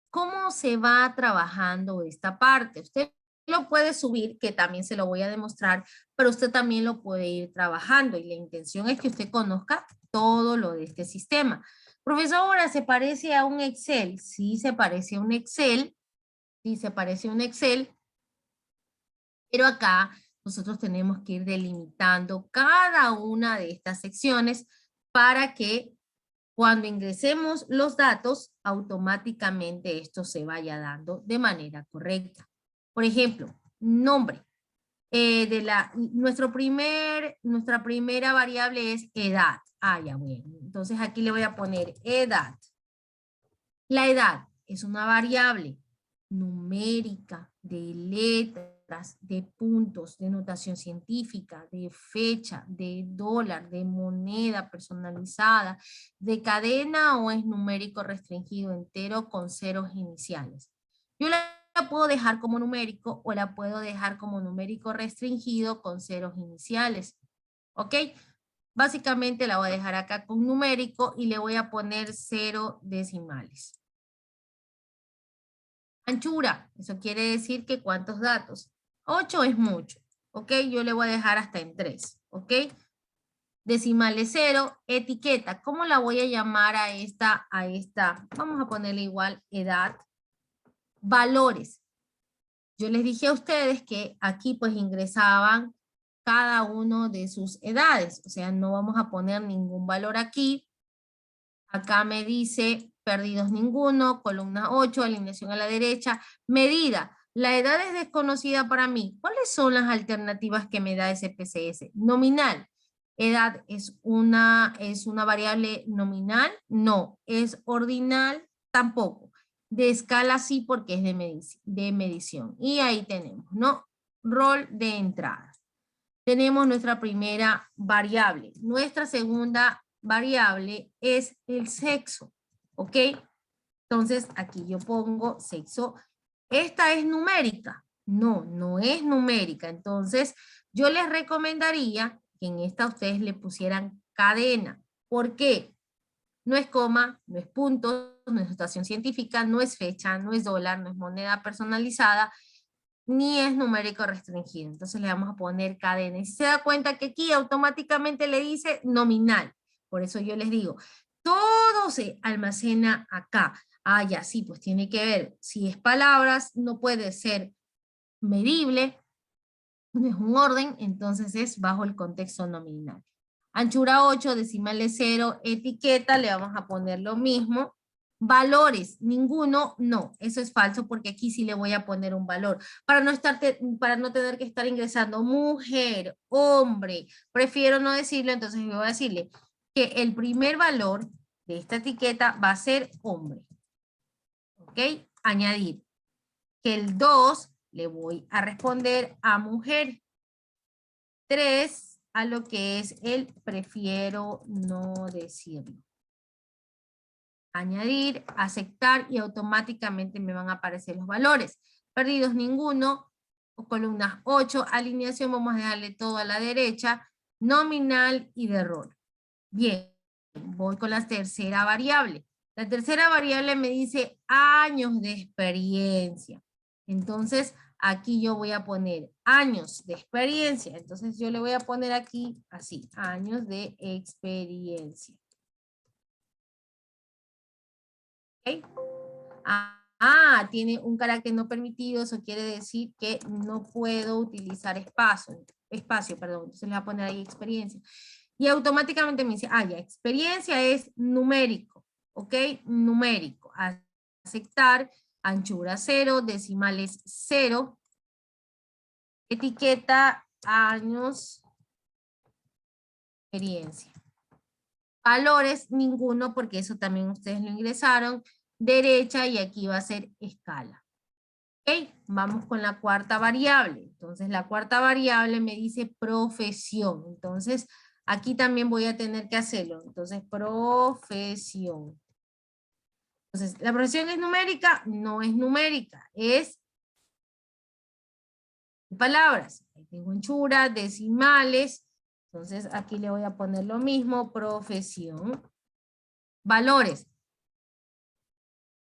S1: ¿cómo se va trabajando esta parte? Usted lo puede subir, que también se lo voy a demostrar, pero usted también lo puede ir trabajando y la intención es que usted conozca todo lo de este sistema. Profesora, ¿se parece a un Excel? Sí, se parece a un Excel. Sí, se parece a un Excel. Pero acá nosotros tenemos que ir delimitando cada una de estas secciones para que cuando ingresemos los datos, automáticamente esto se vaya dando de manera correcta. Por ejemplo, nombre. Nuestra primera variable es edad. Ah, ya bueno. Entonces aquí le voy a poner edad. La edad es una variable numérica, de letras, de puntos, de notación científica, de fecha, de dólar, de moneda personalizada, de cadena o es numérico restringido entero con ceros iniciales. Yo la puedo dejar como numérico o la puedo dejar como numérico restringido con ceros iniciales. ¿Ok? Básicamente la voy a dejar acá con numérico y le voy a poner 0 decimales. Anchura, eso quiere decir que ¿cuántos datos? 8 es mucho, ¿ok? Yo le voy a dejar hasta en 3, ¿ok? Decimales 0, etiqueta, ¿cómo la voy a llamar a esta? Vamos a ponerle igual edad. Valores. Yo les dije a ustedes que aquí pues ingresaban cada uno de sus edades, o sea, no vamos a poner ningún valor aquí. Acá me dice perdidos ninguno, columna 8, alineación a la derecha. Medida, la edad es desconocida para mí. ¿Cuáles son las alternativas que me da SPSS? Nominal, edad es una variable nominal, no. Es ordinal, tampoco. De escala sí porque es de medición. Y ahí tenemos, ¿no? Rol de entrada. Tenemos nuestra primera variable. Nuestra segunda variable es el sexo, ¿ok? Entonces, aquí yo pongo sexo. ¿Esta es numérica? No, no es numérica. Entonces, yo les recomendaría que en esta ustedes le pusieran cadena. ¿Por qué? No es coma, no es punto, no es notación científica, no es fecha, no es dólar, no es moneda personalizada, ni es numérico restringido. Entonces le vamos a poner cadena. Y se da cuenta que aquí automáticamente le dice nominal. Por eso yo les digo, todo se almacena acá. Ah, ya, sí, pues tiene que ver. Si es palabras, no puede ser medible, no es un orden, entonces es bajo el contexto nominal. Anchura 8, decimales 0, etiqueta, le vamos a poner lo mismo. Valores, ninguno, no, eso es falso porque aquí sí le voy a poner un valor. Para no tener que estar ingresando mujer, hombre, prefiero no decirlo, entonces yo voy a decirle que el primer valor de esta etiqueta va a ser hombre. ¿Ok? Añadir. Que el 2 le voy a responder a mujer. 3 a lo que es el prefiero no decirlo. Añadir, aceptar y automáticamente me van a aparecer los valores. Perdidos ninguno, columnas 8, alineación vamos a dejarle todo a la derecha, nominal y de rol. Bien, voy con la tercera variable. La tercera variable me dice años de experiencia. Entonces, aquí yo voy a poner años de experiencia. Entonces, yo le voy a poner aquí así, años de experiencia. ¿Okay? Tiene un carácter no permitido, eso quiere decir que no puedo utilizar espacio, entonces le voy a poner ahí experiencia. Y automáticamente me dice, ya, experiencia es numérico, ¿ok? Numérico, aceptar, anchura 0, decimales 0, etiqueta años, experiencia. Valores, ninguno, porque eso también ustedes lo ingresaron. Derecha y aquí va a ser escala. Ok, vamos con la cuarta variable. Entonces la cuarta variable me dice profesión. Entonces aquí también voy a tener que hacerlo. Entonces profesión. Entonces, ¿la profesión es numérica? No es numérica, es palabras. Ahí tengo anchura, decimales. Entonces aquí le voy a poner lo mismo, profesión. Valores.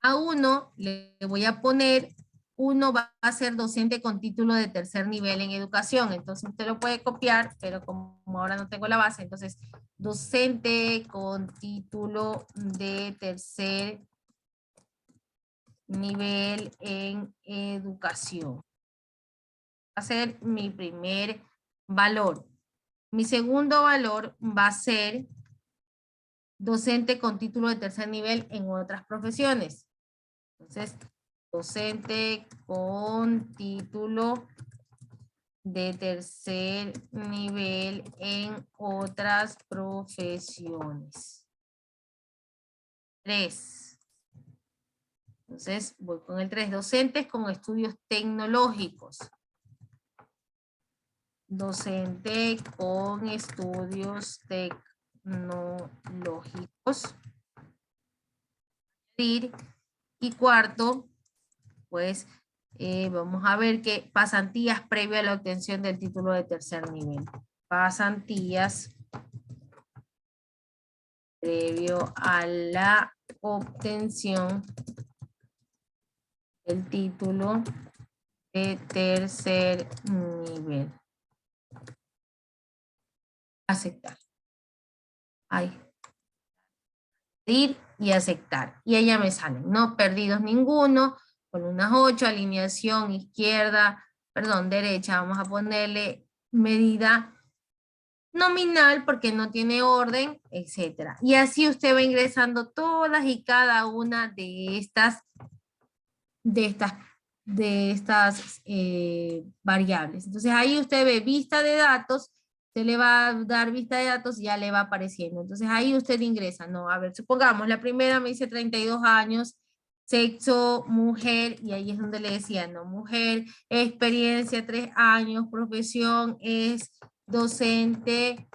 S1: A 1 le voy a poner, 1 va a ser docente con título de tercer nivel en educación. Entonces usted lo puede copiar, pero como ahora no tengo la base, entonces docente con título de tercer nivel en educación. Va a ser mi primer valor. Mi segundo valor va a ser docente con título de tercer nivel en otras profesiones. Entonces, docente con título de tercer nivel en otras profesiones. 3. Entonces, voy con el 3. Docentes con estudios tecnológicos. Docente con estudios tecnológicos. Y cuarto, pues vamos a ver que pasantías previo a la obtención del título de tercer nivel. Pasantías previo a la obtención del título de tercer nivel. Aceptar. Ir y aceptar. Y ella me salen, no perdidos ninguno. Columnas 8, alineación izquierda, perdón, derecha, vamos a ponerle medida nominal porque no tiene orden, etcétera. Y así usted va ingresando todas y cada una de estas variables. Entonces ahí usted ve vista de datos, se le va a dar vista de datos y ya le va apareciendo. Entonces ahí usted ingresa, no, a ver, supongamos, la primera me dice 32 años, sexo, mujer, y ahí es donde le decía, no, mujer, experiencia 3 años, profesión es docente,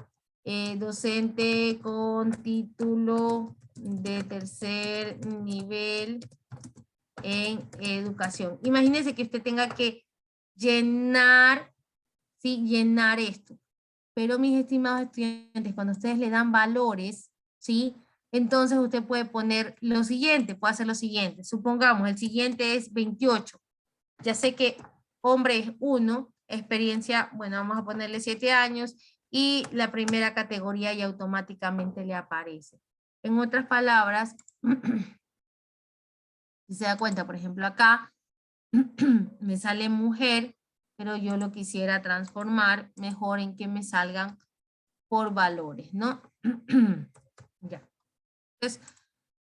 S1: docente con título de tercer nivel en educación. Imagínense que usted tenga que llenar, ¿sí? Llenar esto. Pero mis estimados estudiantes, cuando ustedes le dan valores, ¿sí? Entonces usted puede poner lo siguiente, puede hacer lo siguiente. Supongamos, el siguiente es 28. Ya sé que hombre es 1, experiencia, bueno, vamos a ponerle 7 años, y la primera categoría y automáticamente le aparece. En otras palabras, si se da cuenta, por ejemplo, acá me sale mujer, pero yo lo quisiera transformar mejor en que me salgan por valores, ¿no? Ya. Entonces,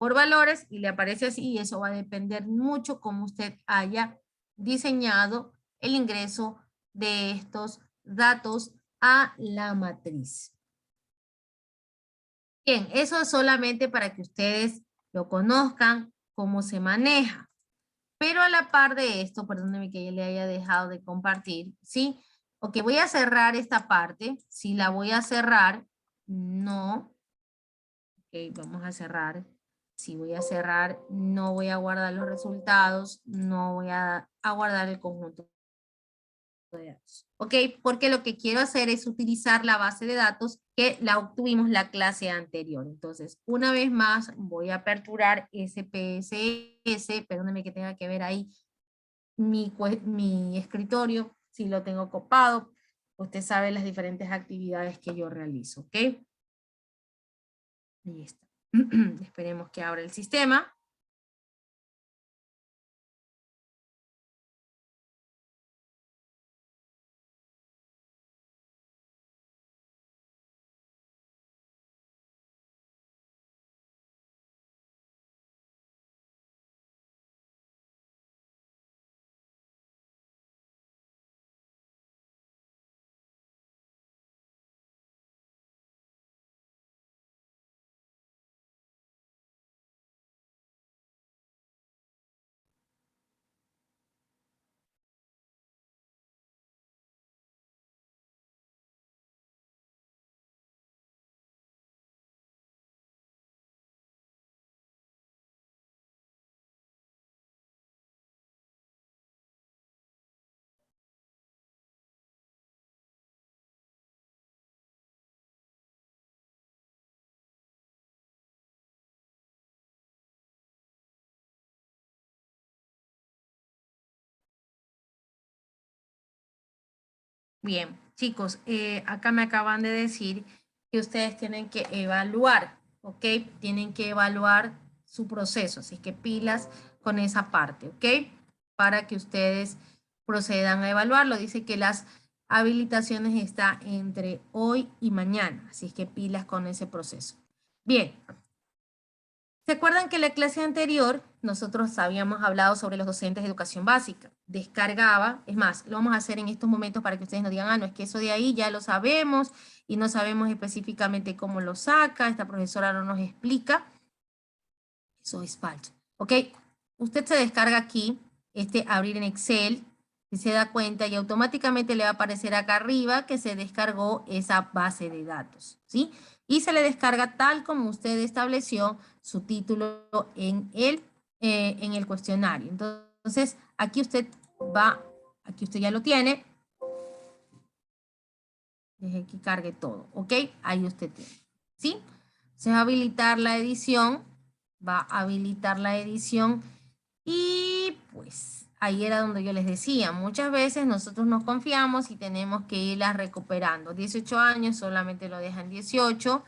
S1: por valores y le aparece así, y eso va a depender mucho cómo usted haya diseñado el ingreso de estos datos a la matriz. Bien, eso es solamente para que ustedes lo conozcan, cómo se maneja. Pero a la par de esto, perdónenme que ya le haya dejado de compartir, ¿sí? Ok, voy a cerrar esta parte. Si la voy a cerrar, no. Ok, vamos a cerrar. Si voy a cerrar, no voy a guardar los resultados, no voy a guardar el conjunto de datos. Ok, porque lo que quiero hacer es utilizar la base de datos que la obtuvimos la clase anterior. Entonces, una vez más, voy a aperturar SPSS, perdónenme que tenga que ver ahí mi escritorio, si lo tengo copado. Usted sabe las diferentes actividades que yo realizo, ¿ok? Ahí está. Esperemos que abra el sistema. Bien, chicos, acá me acaban de decir que ustedes tienen que evaluar, ¿ok? Tienen que evaluar su proceso, así que pilas con esa parte, ¿ok? Para que ustedes procedan a evaluarlo. Dice que las habilitaciones están entre hoy y mañana, así que pilas con ese proceso. Bien. ¿Se acuerdan que en la clase anterior nosotros habíamos hablado sobre los docentes de educación básica? Descargaba, es más, lo vamos a hacer en estos momentos para que ustedes no digan, ah, no, es que eso de ahí ya lo sabemos y no sabemos específicamente cómo lo saca, esta profesora no nos explica. Eso es falso, ¿ok? Usted se descarga aquí, abrir en Excel, y se da cuenta y automáticamente le va a aparecer acá arriba que se descargó esa base de datos, ¿sí? Y se le descarga tal como usted estableció su título en el cuestionario. Entonces, aquí usted aquí usted ya lo tiene. Deje que cargue todo, ¿ok? Ahí usted tiene, ¿sí? Se va a habilitar la edición, y pues ahí era donde yo les decía, muchas veces nosotros nos confiamos y tenemos que irlas recuperando. 18 años solamente lo dejan 18,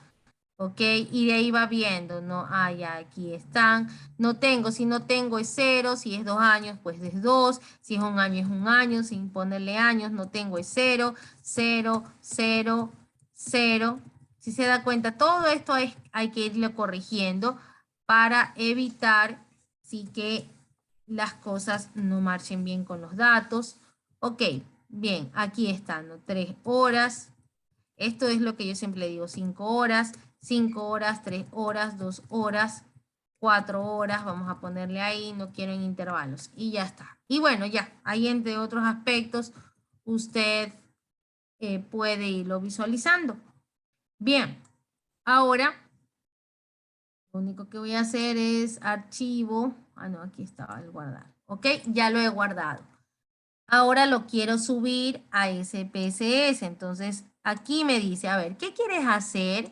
S1: ¿ok? Y de ahí va viendo, ¿no? Ah, ya, aquí están. No tengo, si no tengo es 0, si es 2 años, pues es 2, si es 1 año es 1 año, sin ponerle años, no tengo es 0, 0, 0, 0. Si se da cuenta, todo esto hay que irlo corrigiendo para evitar, sí, que las cosas no marchen bien con los datos. Ok, bien, aquí están, ¿no? 3 horas. Esto es lo que yo siempre le digo, 5 horas, 5 horas, 3 horas, 2 horas, 4 horas, vamos a ponerle ahí, no quiero en intervalos, y ya está. Y bueno, ya, ahí entre otros aspectos, usted puede irlo visualizando. Bien, ahora, lo único que voy a hacer es archivo, no, aquí estaba el guardar, ok, ya lo he guardado. Ahora lo quiero subir a SPSS, entonces aquí me dice, a ver, ¿qué quieres hacer?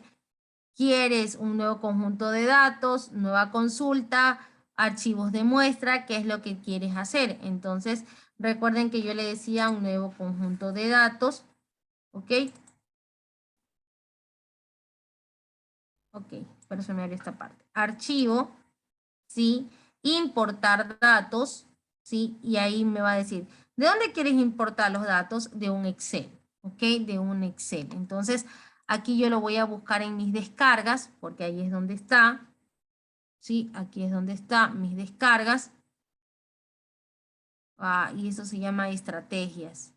S1: ¿Quieres un nuevo conjunto de datos, nueva consulta, archivos de muestra? ¿Qué es lo que quieres hacer? Entonces, recuerden que yo le decía un nuevo conjunto de datos, ¿ok? Ok, por eso me abrió esta parte. Archivo, ¿sí? Importar datos, ¿sí? Y ahí me va a decir, ¿de dónde quieres importar los datos? De un Excel, ¿ok? De un Excel. Entonces, aquí yo lo voy a buscar en mis descargas, porque ahí es donde está, ¿sí? Aquí es donde están mis descargas. Y eso se llama estrategias.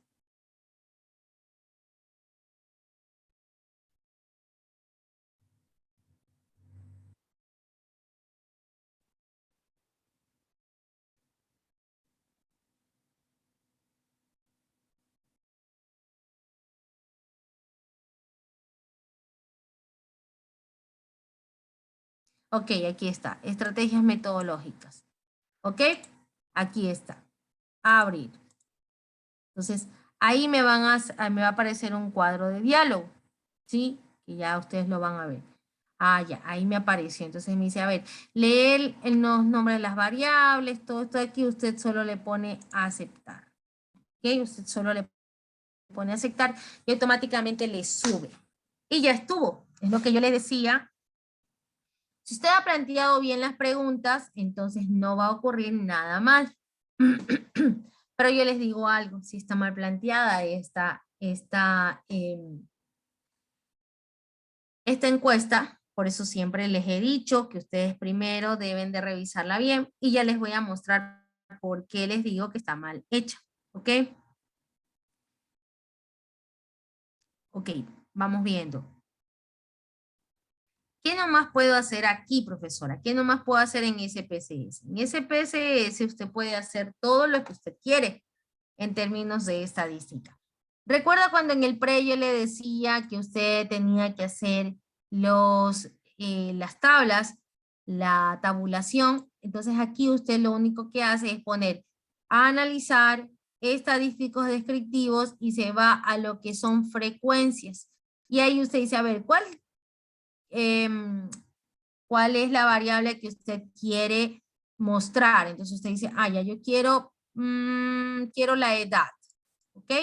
S1: Ok, aquí está. Estrategias metodológicas. Ok, aquí está. Abrir. Entonces, ahí me va a aparecer un cuadro de diálogo. ¿Sí? Que ya ustedes lo van a ver. Ya, ahí me apareció. Entonces me dice, a ver, leer los nombres de las variables, todo esto de aquí, usted solo le pone aceptar. ¿Ok? Usted solo le pone aceptar y automáticamente le sube. Y ya estuvo. Es lo que yo le decía. Si usted ha planteado bien las preguntas, entonces no va a ocurrir nada mal. Pero yo les digo algo, si está mal planteada esta encuesta, por eso siempre les he dicho que ustedes primero deben de revisarla bien y ya les voy a mostrar por qué les digo que está mal hecha. ¿Ok? Ok, vamos viendo. ¿Qué nomás puedo hacer aquí, profesora? ¿Qué nomás puedo hacer en SPSS? En SPSS usted puede hacer todo lo que usted quiere en términos de estadística. ¿Recuerda cuando en el pre yo le decía que usted tenía que hacer las tablas, la tabulación? Entonces aquí usted lo único que hace es poner a analizar estadísticos descriptivos y se va a lo que son frecuencias. Y ahí usted dice, a ver, ¿cuál es la variable que usted quiere mostrar? Entonces usted dice, ya yo quiero la edad, ¿ok?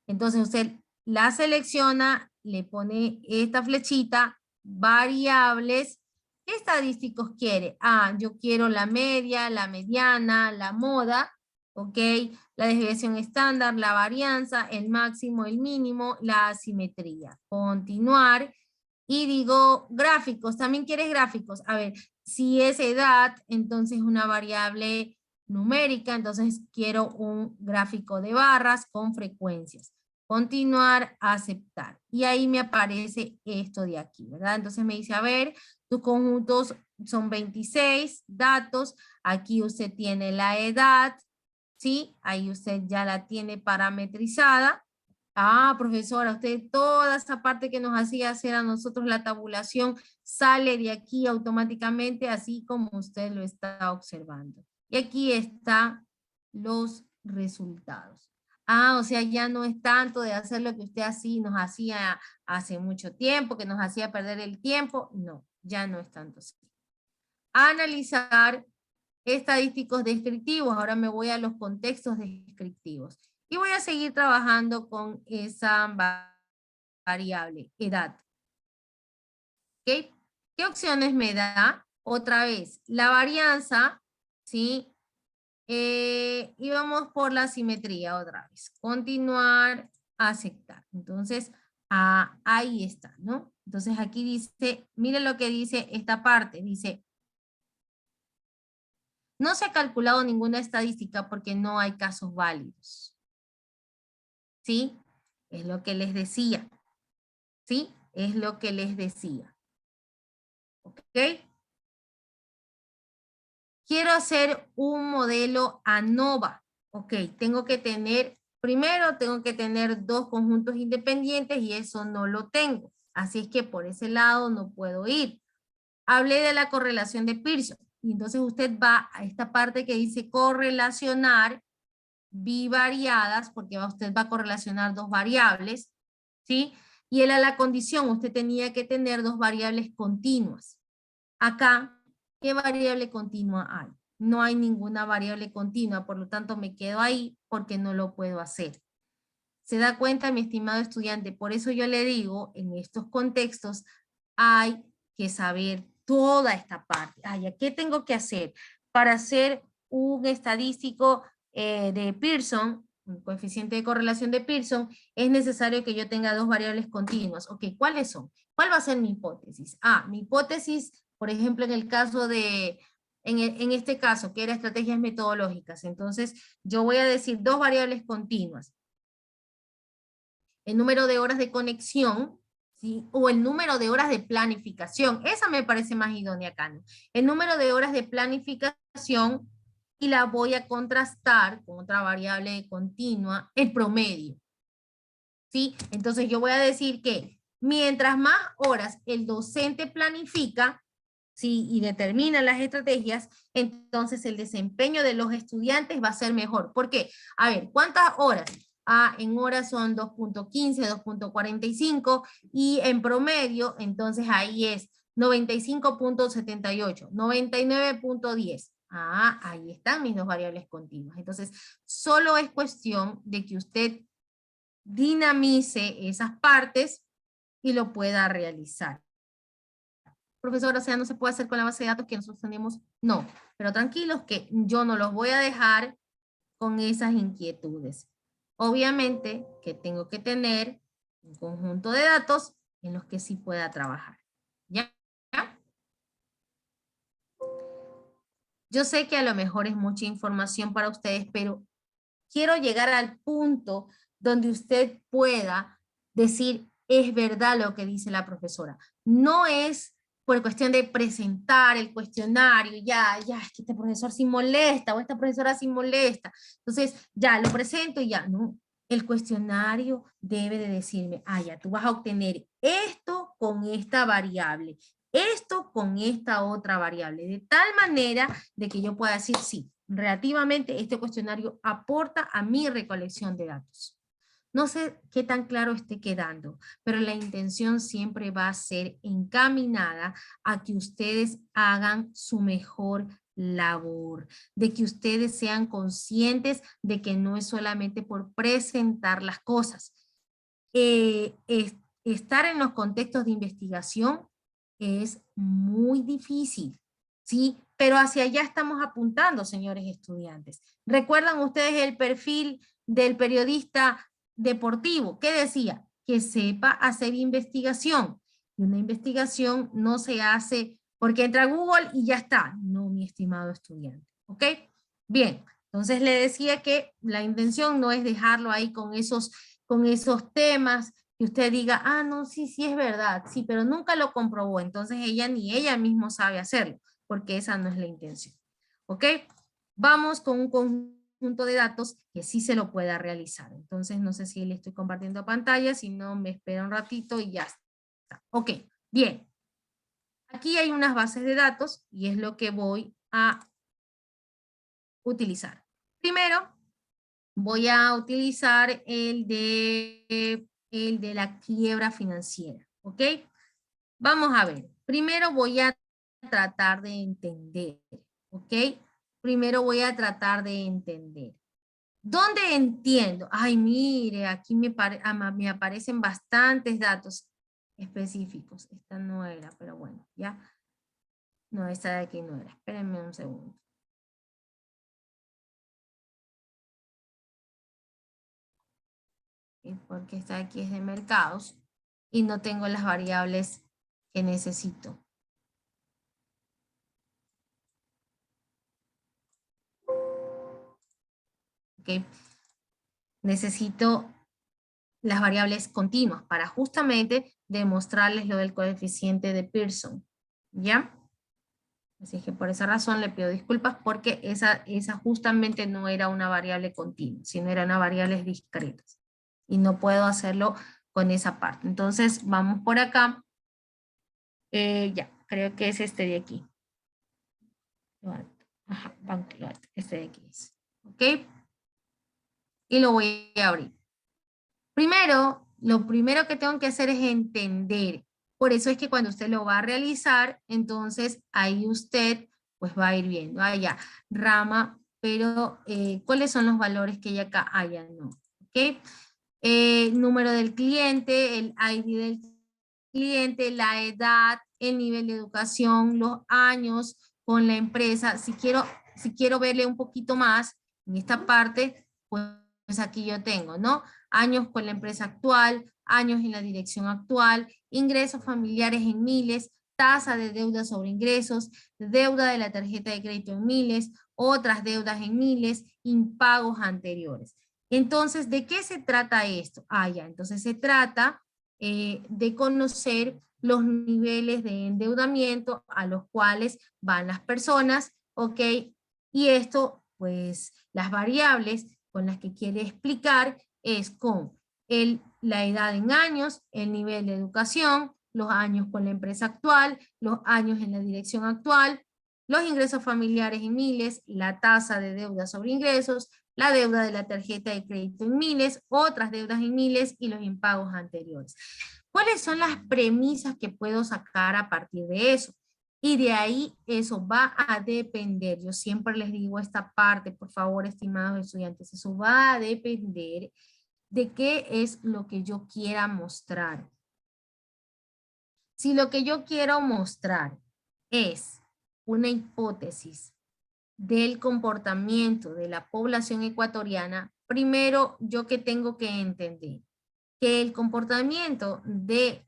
S1: Entonces usted la selecciona, le pone esta flechita, variables, ¿qué estadísticos quiere? Yo quiero la media, la mediana, la moda, ¿ok? La desviación estándar, la varianza, el máximo, el mínimo, la asimetría. Continuar. Y digo gráficos, ¿también quieres gráficos? A ver, si es edad, entonces una variable numérica, entonces quiero un gráfico de barras con frecuencias. Continuar, aceptar. Y ahí me aparece esto de aquí, ¿verdad? Entonces me dice, a ver, tus conjuntos son 26 datos. Aquí usted tiene la edad, ¿sí? Ahí usted ya la tiene parametrizada. Profesora, usted toda esa parte que nos hacía hacer a nosotros la tabulación sale de aquí automáticamente, así como usted lo está observando. Y aquí están los resultados. O sea, ya no es tanto de hacer lo que usted así nos hacía hace mucho tiempo, que nos hacía perder el tiempo. No, ya no es tanto así. Analizar estadísticos descriptivos. Ahora me voy a los contextos descriptivos. Y voy a seguir trabajando con esa variable, edad. ¿Ok? ¿Qué opciones me da? Otra vez, la varianza, ¿sí? Y vamos por la simetría otra vez. Continuar, aceptar. Entonces, ahí está, ¿no? Entonces aquí dice, miren lo que dice esta parte. Dice, no se ha calculado ninguna estadística porque no hay casos válidos. ¿Sí? Es lo que les decía. ¿Sí? Es lo que les decía. ¿Ok? Quiero hacer un modelo ANOVA. Ok, primero tengo que tener dos conjuntos independientes y eso no lo tengo. Así es que por ese lado no puedo ir. Hablé de la correlación de Pearson. Y entonces usted va a esta parte que dice correlacionar bivariadas, porque usted va a correlacionar dos variables, ¿sí? Y era la condición, usted tenía que tener dos variables continuas. Acá, ¿qué variable continua hay? No hay ninguna variable continua, por lo tanto me quedo ahí porque no lo puedo hacer. ¿Se da cuenta, mi estimado estudiante? Por eso yo le digo, en estos contextos hay que saber toda esta parte. ¿Qué tengo que hacer? Para hacer un estadístico de Pearson, un coeficiente de correlación de Pearson, es necesario que yo tenga dos variables continuas. Ok, ¿cuáles son? ¿Cuál va a ser mi hipótesis? Mi hipótesis, por ejemplo, en el caso de en este caso, que era estrategias metodológicas. Entonces, yo voy a decir 2 variables continuas. El número de horas de conexión, ¿sí? O el número de horas de planificación. Esa me parece más idónea acá, ¿no? El número de horas de planificación, y la voy a contrastar con otra variable continua, el promedio. ¿Sí? Entonces yo voy a decir que mientras más horas el docente planifica, ¿sí? Y determina las estrategias, entonces el desempeño de los estudiantes va a ser mejor. ¿Por qué? A ver, ¿cuántas horas? En horas son 2.15, 2.45, y en promedio, entonces ahí es 95.78, 99.10. Ahí están mis 2 variables continuas. Entonces, solo es cuestión de que usted dinamice esas partes y lo pueda realizar. Profesor, o sea, no se puede hacer con la base de datos que nosotros tenemos. No, pero tranquilos que yo no los voy a dejar con esas inquietudes. Obviamente que tengo que tener un conjunto de datos en los que sí pueda trabajar. ¿Ya? Yo sé que a lo mejor es mucha información para ustedes, pero quiero llegar al punto donde usted pueda decir, es verdad lo que dice la profesora. No es por cuestión de presentar el cuestionario, ya, es que este profesor sí molesta, o esta profesora sí molesta. Entonces, ya, lo presento y ya, no. El cuestionario debe de decirme, ya, tú vas a obtener esto con esta variable, esto con esta otra variable, de tal manera de que yo pueda decir, sí, relativamente este cuestionario aporta a mi recolección de datos. No sé qué tan claro esté quedando, pero la intención siempre va a ser encaminada a que ustedes hagan su mejor labor, de que ustedes sean conscientes de que no es solamente por presentar las cosas. Estar en los contextos de investigación es muy difícil, ¿sí? Pero hacia allá estamos apuntando, señores estudiantes. ¿Recuerdan ustedes el perfil del periodista deportivo? ¿Qué decía? Que sepa hacer investigación. Y una investigación no se hace porque entra a Google y ya está. No, mi estimado estudiante. ¿Ok? Bien, entonces le decía que la intención no es dejarlo ahí con esos temas que usted diga, no, sí es verdad, sí, pero nunca lo comprobó, entonces ni ella misma sabe hacerlo, porque esa no es la intención. ¿Ok? Vamos con un conjunto de datos que sí se lo pueda realizar. Entonces, no sé si le estoy compartiendo pantalla, si no, me espera un ratito y ya está. Ok, bien. Aquí hay unas bases de datos y es lo que voy a utilizar. Primero, voy a utilizar el de la quiebra financiera, ¿ok? Vamos a ver. Primero voy a tratar de entender, ¿ok? Primero voy a tratar de entender. ¿Dónde entiendo? Ay, mire, aquí me aparecen bastantes datos específicos. Esta no era, pero bueno, ya. No, esta de aquí no era. Espérenme un segundo. Porque esta de aquí es de mercados y no tengo las variables que necesito. ¿Okay? Necesito las variables continuas para justamente demostrarles lo del coeficiente de Pearson. ¿Ya? Así que por esa razón le pido disculpas porque esa justamente no era una variable continua, sino eran variables discretas. Y no puedo hacerlo con esa parte. Entonces vamos por acá. Ya, creo que es este de aquí. Ajá, este de aquí es. ¿Ok? Y lo voy a abrir. Primero, lo primero que tengo que hacer es entender. Por eso es que cuando usted lo va a realizar, entonces ahí usted pues va a ir viendo. Ya, rama, pero ¿cuáles son los valores que hay acá? Ya no. ¿Ok? Número del cliente, el ID del cliente, la edad, el nivel de educación, los años con la empresa. Si quiero verle un poquito más en esta parte, pues aquí yo tengo, ¿no? Años con la empresa actual, años en la dirección actual, ingresos familiares en miles, tasa de deuda sobre ingresos, deuda de la tarjeta de crédito en miles, otras deudas en miles, impagos anteriores. Entonces, ¿de qué se trata esto? Ya, entonces se trata de conocer los niveles de endeudamiento a los cuales van las personas, ¿ok? Y esto, pues, las variables con las que quiere explicar es con la edad en años, el nivel de educación, los años con la empresa actual, los años en la dirección actual, los ingresos familiares en miles, la tasa de deuda sobre ingresos, la deuda de la tarjeta de crédito en miles, otras deudas en miles y los impagos anteriores. ¿Cuáles son las premisas que puedo sacar a partir de eso? Y de ahí eso va a depender. Yo siempre les digo esta parte, por favor, estimados estudiantes, eso va a depender de qué es lo que yo quiera mostrar. Si lo que yo quiero mostrar es una hipótesis del comportamiento de la población ecuatoriana, primero yo que tengo que entender que el comportamiento del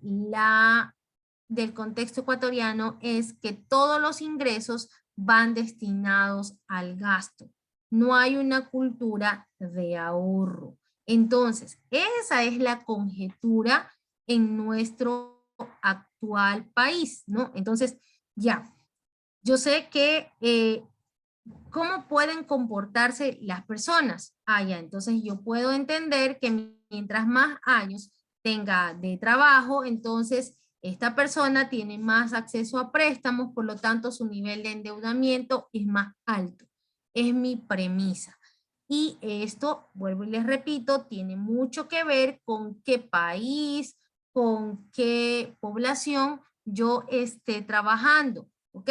S1: contexto ecuatoriano es que todos los ingresos van destinados al gasto. No hay una cultura de ahorro. Entonces, esa es la conjetura en nuestro actual país, ¿no? Entonces, ya, yo sé que ¿cómo pueden comportarse las personas? Ya, entonces yo puedo entender que mientras más años tenga de trabajo, entonces esta persona tiene más acceso a préstamos, por lo tanto su nivel de endeudamiento es más alto. Es mi premisa. Y esto, vuelvo y les repito, tiene mucho que ver con qué país, con qué población yo esté trabajando, ¿ok?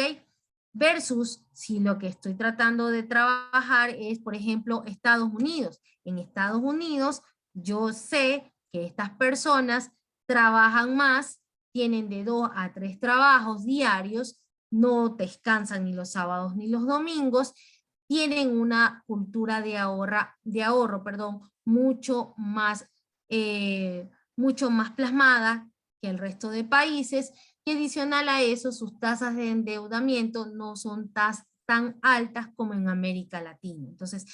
S1: Versus si lo que estoy tratando de trabajar es, por ejemplo, Estados Unidos. En Estados Unidos yo sé que estas personas trabajan más, tienen de 2 a 3 trabajos diarios, no descansan ni los sábados ni los domingos, tienen una cultura de ahorro, mucho más plasmada que el resto de países. Y adicional a eso, sus tasas de endeudamiento no son tan altas como en América Latina. Entonces,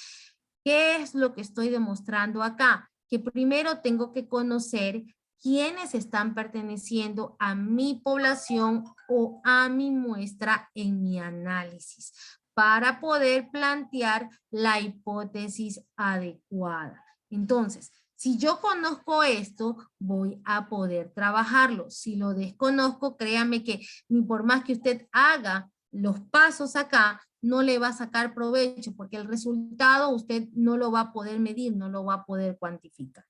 S1: ¿qué es lo que estoy demostrando acá? Que primero tengo que conocer quiénes están perteneciendo a mi población o a mi muestra en mi análisis, para poder plantear la hipótesis adecuada. Entonces, si yo conozco esto, voy a poder trabajarlo. Si lo desconozco, créame que ni por más que usted haga los pasos acá, no le va a sacar provecho, porque el resultado usted no lo va a poder medir, no lo va a poder cuantificar.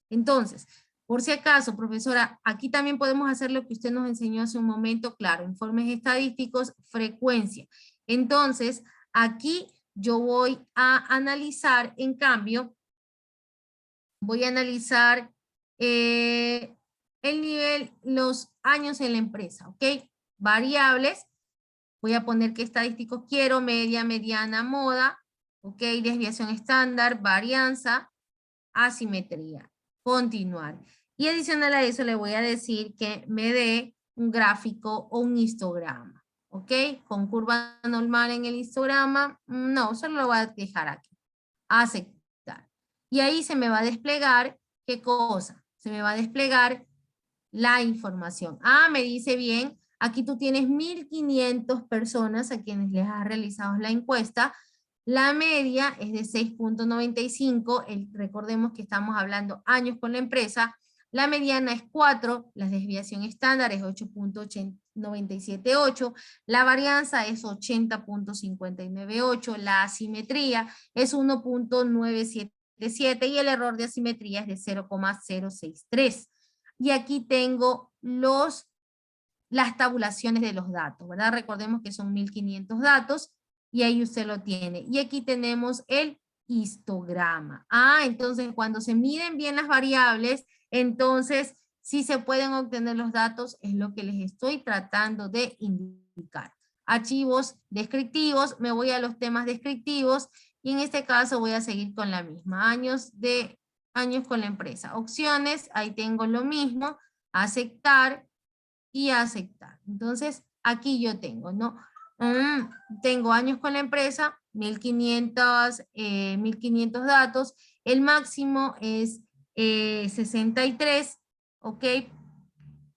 S1: Entonces, por si acaso, profesora, aquí también podemos hacer lo que usted nos enseñó hace un momento, claro, informes estadísticos, frecuencia. Entonces, aquí yo voy a analizar, en cambio, voy a analizar el nivel, los años en la empresa, ¿ok? Variables, voy a poner qué estadísticos quiero, media, mediana, moda, ¿ok? Desviación estándar, varianza, asimetría, continuar. Y adicional a eso le voy a decir que me dé un gráfico o un histograma, ¿ok? Con curva normal en el histograma, no, solo lo voy a dejar aquí. Aceptar. Y ahí se me va a desplegar, ¿qué cosa? Se me va a desplegar la información. Me dice bien, aquí tú tienes 1.500 personas a quienes les has realizado la encuesta. La media es de 6.95, recordemos que estamos hablando años con la empresa. La mediana es 4, la desviación estándar es 8.978, la varianza es 80.598, la asimetría es 1.977 y el error de asimetría es de 0.063. Y aquí tengo las tabulaciones de los datos, ¿verdad? Recordemos que son 1.500 datos y ahí usted lo tiene. Y aquí tenemos el histograma. Entonces cuando se miden bien las variables, entonces sí se pueden obtener los datos, es lo que les estoy tratando de indicar. Archivos descriptivos, me voy a los temas descriptivos y en este caso voy a seguir con la misma. Años con la empresa. Opciones, ahí tengo lo mismo, aceptar y aceptar. Entonces aquí yo tengo, ¿no? Tengo años con la empresa, 1500 datos, el máximo es 63, ¿ok?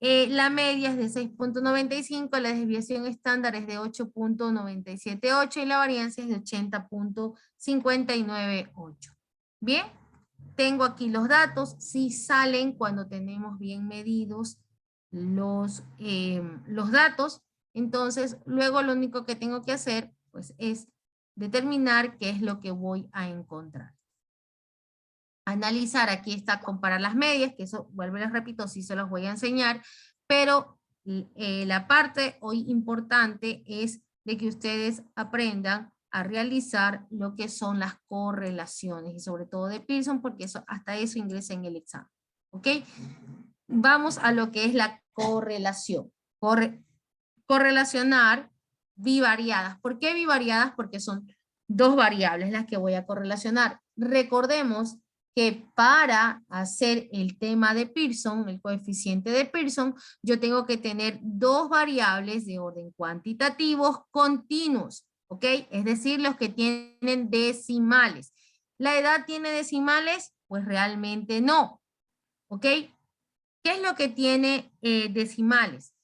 S1: La media es de 6.95, la desviación estándar es de 8.978 y la variancia es de 80.598. Bien, tengo aquí los datos, sí salen cuando tenemos bien medidos los datos. Entonces, luego lo único que tengo que hacer, pues, es determinar qué es lo que voy a encontrar. Analizar, aquí está comparar las medias, que eso, vuelvo y les repito, sí se los voy a enseñar, pero la parte hoy importante es de que ustedes aprendan a realizar lo que son las correlaciones, y sobre todo de Pearson, porque eso, hasta eso ingresa en el examen. ¿Ok? Vamos a lo que es la correlación. Correlacionar bivariadas. ¿Por qué bivariadas? Porque son dos variables las que voy a correlacionar. Recordemos que para hacer el tema de Pearson, el coeficiente de Pearson, yo tengo que tener dos variables de orden cuantitativos continuos, ¿ok? Es decir, los que tienen decimales. ¿La edad tiene decimales? Pues realmente no, ¿ok? ¿Qué es lo que tiene decimales?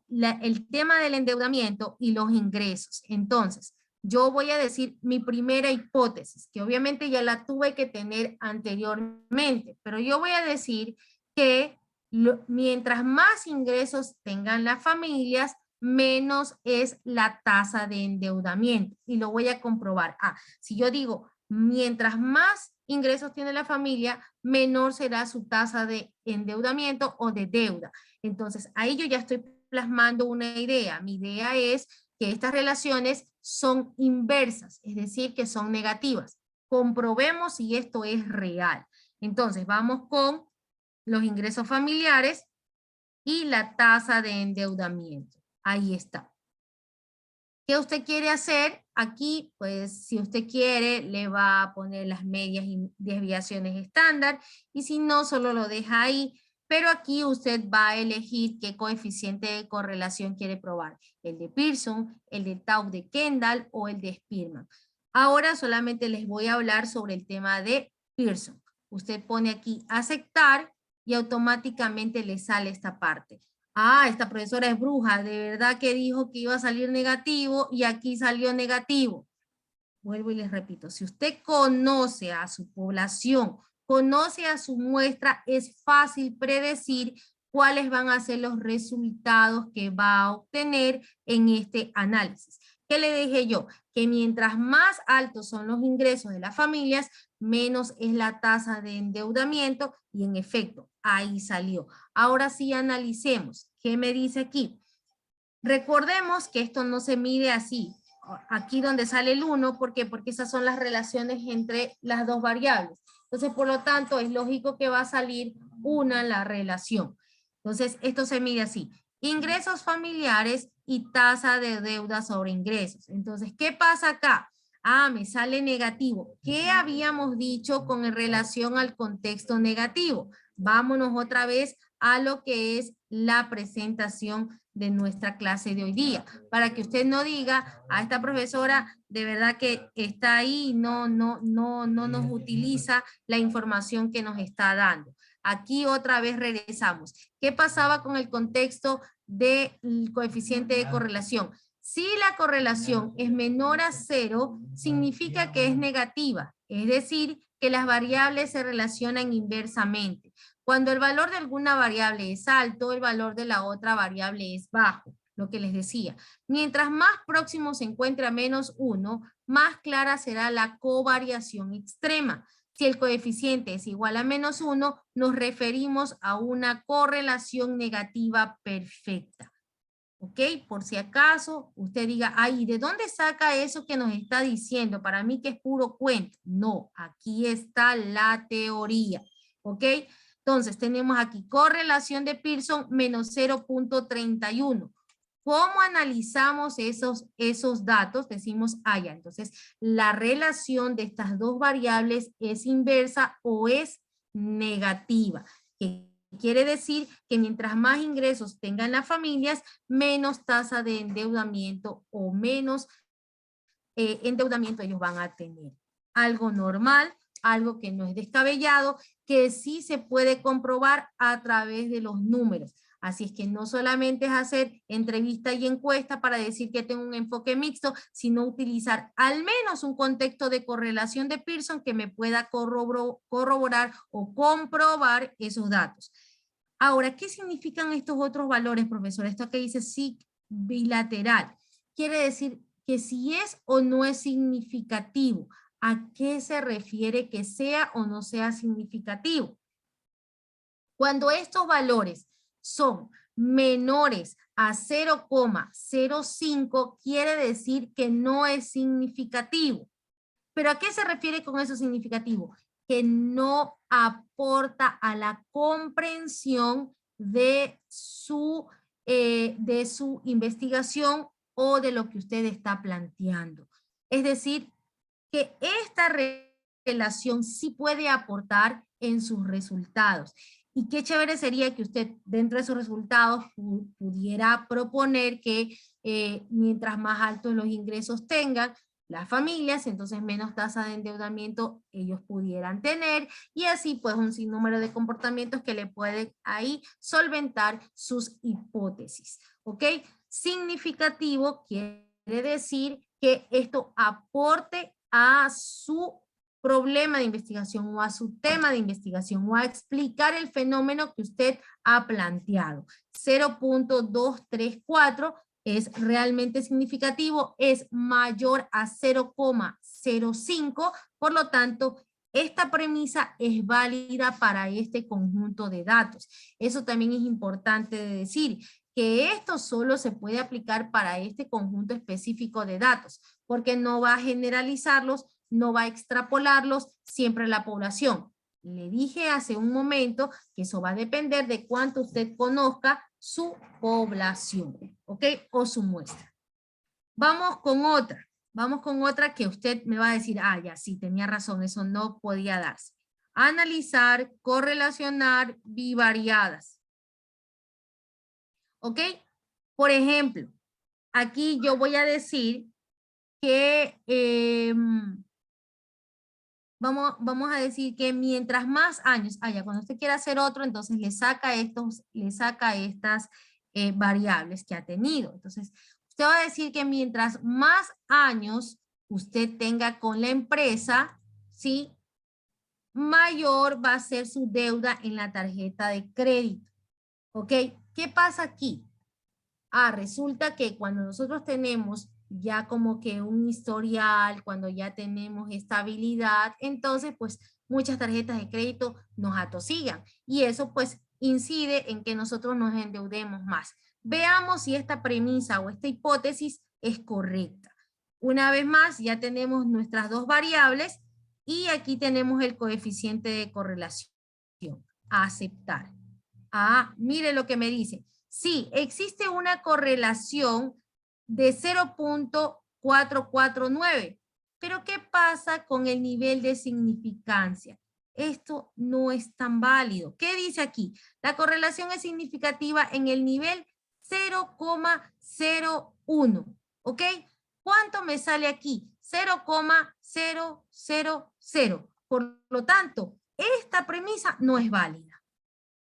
S1: El tema del endeudamiento y los ingresos. Entonces, yo voy a decir mi primera hipótesis, que obviamente ya la tuve que tener anteriormente, pero yo voy a decir que mientras más ingresos tengan las familias, menos es la tasa de endeudamiento. Y lo voy a comprobar. Si yo digo, mientras más ingresos tiene la familia, menor será su tasa de endeudamiento o de deuda. Entonces, ahí yo ya estoy plasmando una idea. Mi idea es que estas relaciones son inversas, es decir, que son negativas. Comprobemos si esto es real. Entonces, vamos con los ingresos familiares y la tasa de endeudamiento. Ahí está. ¿Qué usted quiere hacer? Aquí, pues, si usted quiere, le va a poner las medias y desviaciones estándar, y si no, solo lo deja ahí. Pero aquí usted va a elegir qué coeficiente de correlación quiere probar. El de Pearson, el de Tau de Kendall o el de Spearman. Ahora solamente les voy a hablar sobre el tema de Pearson. Usted pone aquí aceptar y automáticamente le sale esta parte. Esta profesora es bruja, de verdad que dijo que iba a salir negativo y aquí salió negativo. Vuelvo y les repito, si usted conoce a su población, conoce a su muestra, es fácil predecir cuáles van a ser los resultados que va a obtener en este análisis. ¿Qué le dije yo? Que mientras más altos son los ingresos de las familias, menos es la tasa de endeudamiento, y en efecto, ahí salió. Ahora sí analicemos. ¿Qué me dice aquí? Recordemos que esto no se mide así. Aquí donde sale el 1, ¿por qué? Porque esas son las relaciones entre las dos variables. Entonces, por lo tanto, es lógico que va a salir una la relación. Entonces, esto se mide así. Ingresos familiares y tasa de deuda sobre ingresos. Entonces, ¿qué pasa acá? Me sale negativo. ¿Qué habíamos dicho con relación al contexto negativo? Vámonos otra vez a lo que es la presentación de nuestra clase de hoy día, para que usted no diga, esta profesora de verdad que está ahí, no nos utiliza la información que nos está dando. Aquí otra vez regresamos. ¿Qué pasaba con el contexto del coeficiente de correlación? Si la correlación es menor a 0, significa que es negativa, es decir, que las variables se relacionan inversamente. Cuando el valor de alguna variable es alto, el valor de la otra variable es bajo, lo que les decía. Mientras más próximo se encuentre a -1, más clara será la covariación extrema. Si el coeficiente es igual a -1, nos referimos a una correlación negativa perfecta. ¿Ok? Por si acaso usted diga, ¿de dónde saca eso que nos está diciendo? Para mí que es puro cuento. No, aquí está la teoría. ¿Ok? Entonces tenemos aquí correlación de Pearson menos 0.31. ¿Cómo analizamos esos datos? Decimos, ya, entonces la relación de estas dos variables es inversa o es negativa. ¿Qué quiere decir que mientras más ingresos tengan las familias, menos tasa de endeudamiento o menos endeudamiento ellos van a tener. Algo normal, algo que no es descabellado, que sí se puede comprobar a través de los números. Así es que no solamente es hacer entrevista y encuesta para decir que tengo un enfoque mixto, sino utilizar al menos un contexto de correlación de Pearson que me pueda corroborar o comprobar esos datos. Ahora, ¿qué significan estos otros valores, profesor? Esto que dice SIG bilateral. Quiere decir que si es o no es significativo. ¿A qué se refiere que sea o no sea significativo? Cuando estos valores son menores a 0,05, quiere decir que no es significativo. ¿Pero a qué se refiere con eso significativo? Que no aporta a la comprensión de su investigación o de lo que usted está planteando. Es decir, que esta relación sí puede aportar en sus resultados. Y qué chévere sería que usted dentro de sus resultados pudiera proponer que mientras más altos los ingresos tengan las familias, entonces menos tasa de endeudamiento ellos pudieran tener, y así pues un sinnúmero de comportamientos que le pueden ahí solventar sus hipótesis. ¿Ok? Significativo quiere decir que esto aporte a su problema de investigación o a su tema de investigación o a explicar el fenómeno que usted ha planteado. 0.234 es realmente significativo, es mayor a 0,05, por lo tanto, esta premisa es válida para este conjunto de datos. Eso también es importante de decir, que esto solo se puede aplicar para este conjunto específico de datos, porque no va a generalizarlos, no va a extrapolarlos siempre a la población. Le dije hace un momento que eso va a depender de cuánto usted conozca su población, ¿ok? O su muestra. Vamos con otra que usted me va a decir, ah, ya sí, tenía razón, eso no podía darse. Analizar, correlacionar bivariadas. ¿Ok? Por ejemplo, aquí yo voy a decir que vamos a decir que mientras más años haya, cuando usted quiera hacer otro, entonces le saca estas variables que ha tenido. Entonces, usted va a decir que mientras más años usted tenga con la empresa, ¿sí? Mayor va a ser su deuda en la tarjeta de crédito. ¿Ok? ¿Qué pasa aquí? Ah, resulta que cuando nosotros tenemos ya como que un historial, cuando ya tenemos estabilidad, entonces pues muchas tarjetas de crédito nos atosigan y eso pues incide en que nosotros nos endeudemos más. Veamos si esta premisa o esta hipótesis es correcta. Una vez más ya tenemos nuestras dos variables y aquí tenemos el coeficiente de correlación. Aceptar. Ah, mire lo que me dice. Sí, existe una correlación de 0.449, pero ¿qué pasa con el nivel de significancia? Esto no es tan válido. ¿Qué dice aquí? La correlación es significativa en el nivel 0,01, ¿ok? ¿Cuánto me sale aquí? 0,000. Por lo tanto, esta premisa no es válida.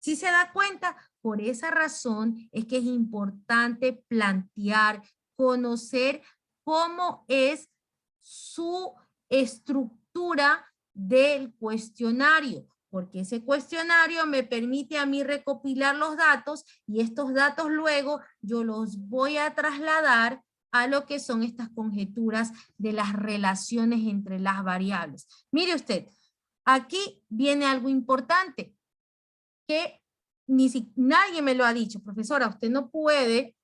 S1: Si se da cuenta, por esa razón es que es importante plantear, conocer cómo es su estructura del cuestionario, porque ese cuestionario me permite a mí recopilar los datos y estos datos luego yo los voy a trasladar a lo que son estas conjeturas de las relaciones entre las variables. Mire usted, aquí viene algo importante que nadie me lo ha dicho, profesora, usted no puede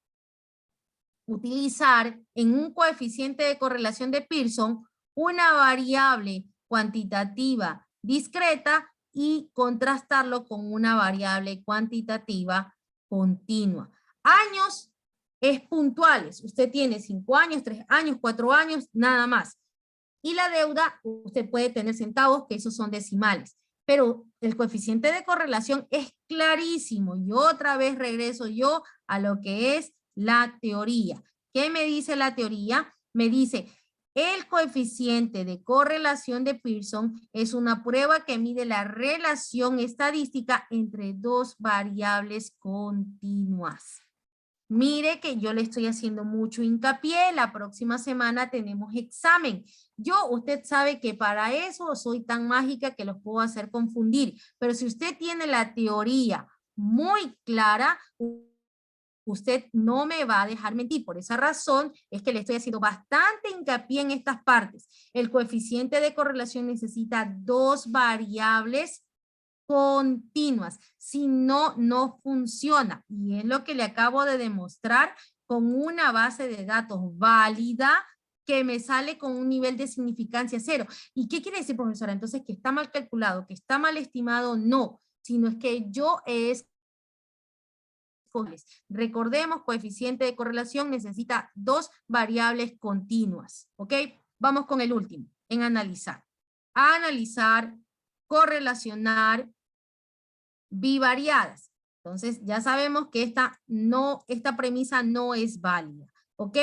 S1: utilizar en un coeficiente de correlación de Pearson una variable cuantitativa discreta y contrastarlo con una variable cuantitativa continua. Años es puntuales, usted tiene 5 años, 3 años, 4 años, nada más. Y la deuda, usted puede tener centavos, que esos son decimales. Pero el coeficiente de correlación es clarísimo. Y otra vez regreso yo a lo que es la teoría. ¿Qué me dice la teoría? Me dice, el coeficiente de correlación de Pearson es una prueba que mide la relación estadística entre dos variables continuas. Mire que yo le estoy haciendo mucho hincapié, la próxima semana tenemos examen. Usted sabe que para eso soy tan mágica que los puedo hacer confundir, pero si usted tiene la teoría muy clara, usted no me va a dejar mentir. Por esa razón es que le estoy haciendo bastante hincapié en estas partes. El coeficiente de correlación necesita dos variables continuas, si no, no funciona. Y es lo que le acabo de demostrar con una base de datos válida que me sale con un nivel de significancia 0. ¿Y qué quiere decir, profesora? Entonces, que está mal calculado, que está mal estimado, no, sino es que yo recordemos, coeficiente de correlación necesita dos variables continuas, ¿ok? Vamos con el último, en analizar. Analizar, correlacionar, bivariadas. Entonces ya sabemos que esta premisa no es válida, ¿ok?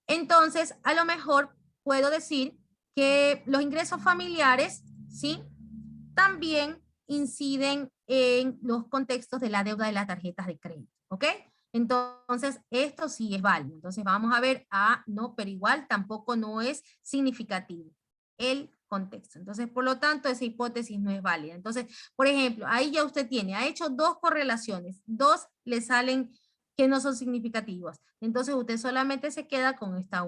S1: Entonces a lo mejor puedo decir que los ingresos familiares, ¿sí? También inciden en los contextos de la deuda de las tarjetas de crédito, ¿ok? Entonces esto sí es válido. Entonces vamos a ver, no, pero igual tampoco no es significativo el contexto. Entonces, por lo tanto, esa hipótesis no es válida. Entonces, por ejemplo, ahí ya usted ha hecho dos correlaciones, dos le salen que no son significativas. Entonces, usted solamente se queda con esta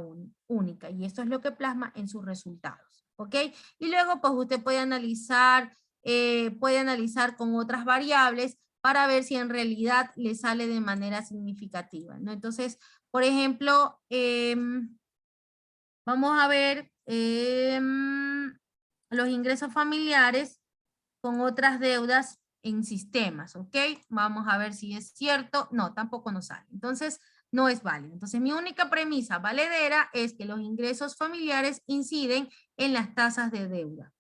S1: única, y esto es lo que plasma en sus resultados, ¿ok? Y luego, pues, usted puede analizar con otras variables para ver si en realidad le sale de manera significativa, ¿no? Entonces, por ejemplo, vamos a ver los ingresos familiares con otras deudas en sistemas, ¿ok? Vamos a ver si es cierto. No, tampoco nos sale. Entonces, no es válido. Entonces, mi única premisa valedera es que los ingresos familiares inciden en las tasas de deuda.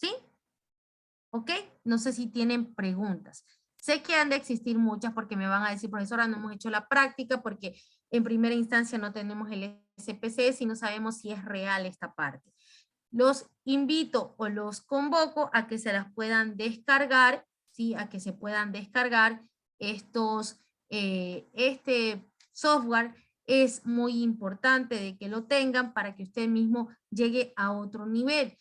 S1: ¿Sí? ¿Ok? No sé si tienen preguntas. Sé que han de existir muchas porque me van a decir, profesora, no hemos hecho la práctica porque en primera instancia no tenemos el SPC y no sabemos si es real esta parte. Los invito o los convoco a que se las puedan descargar, ¿sí? A que se puedan descargar este software. Es muy importante de que lo tengan para que usted mismo llegue a otro nivel.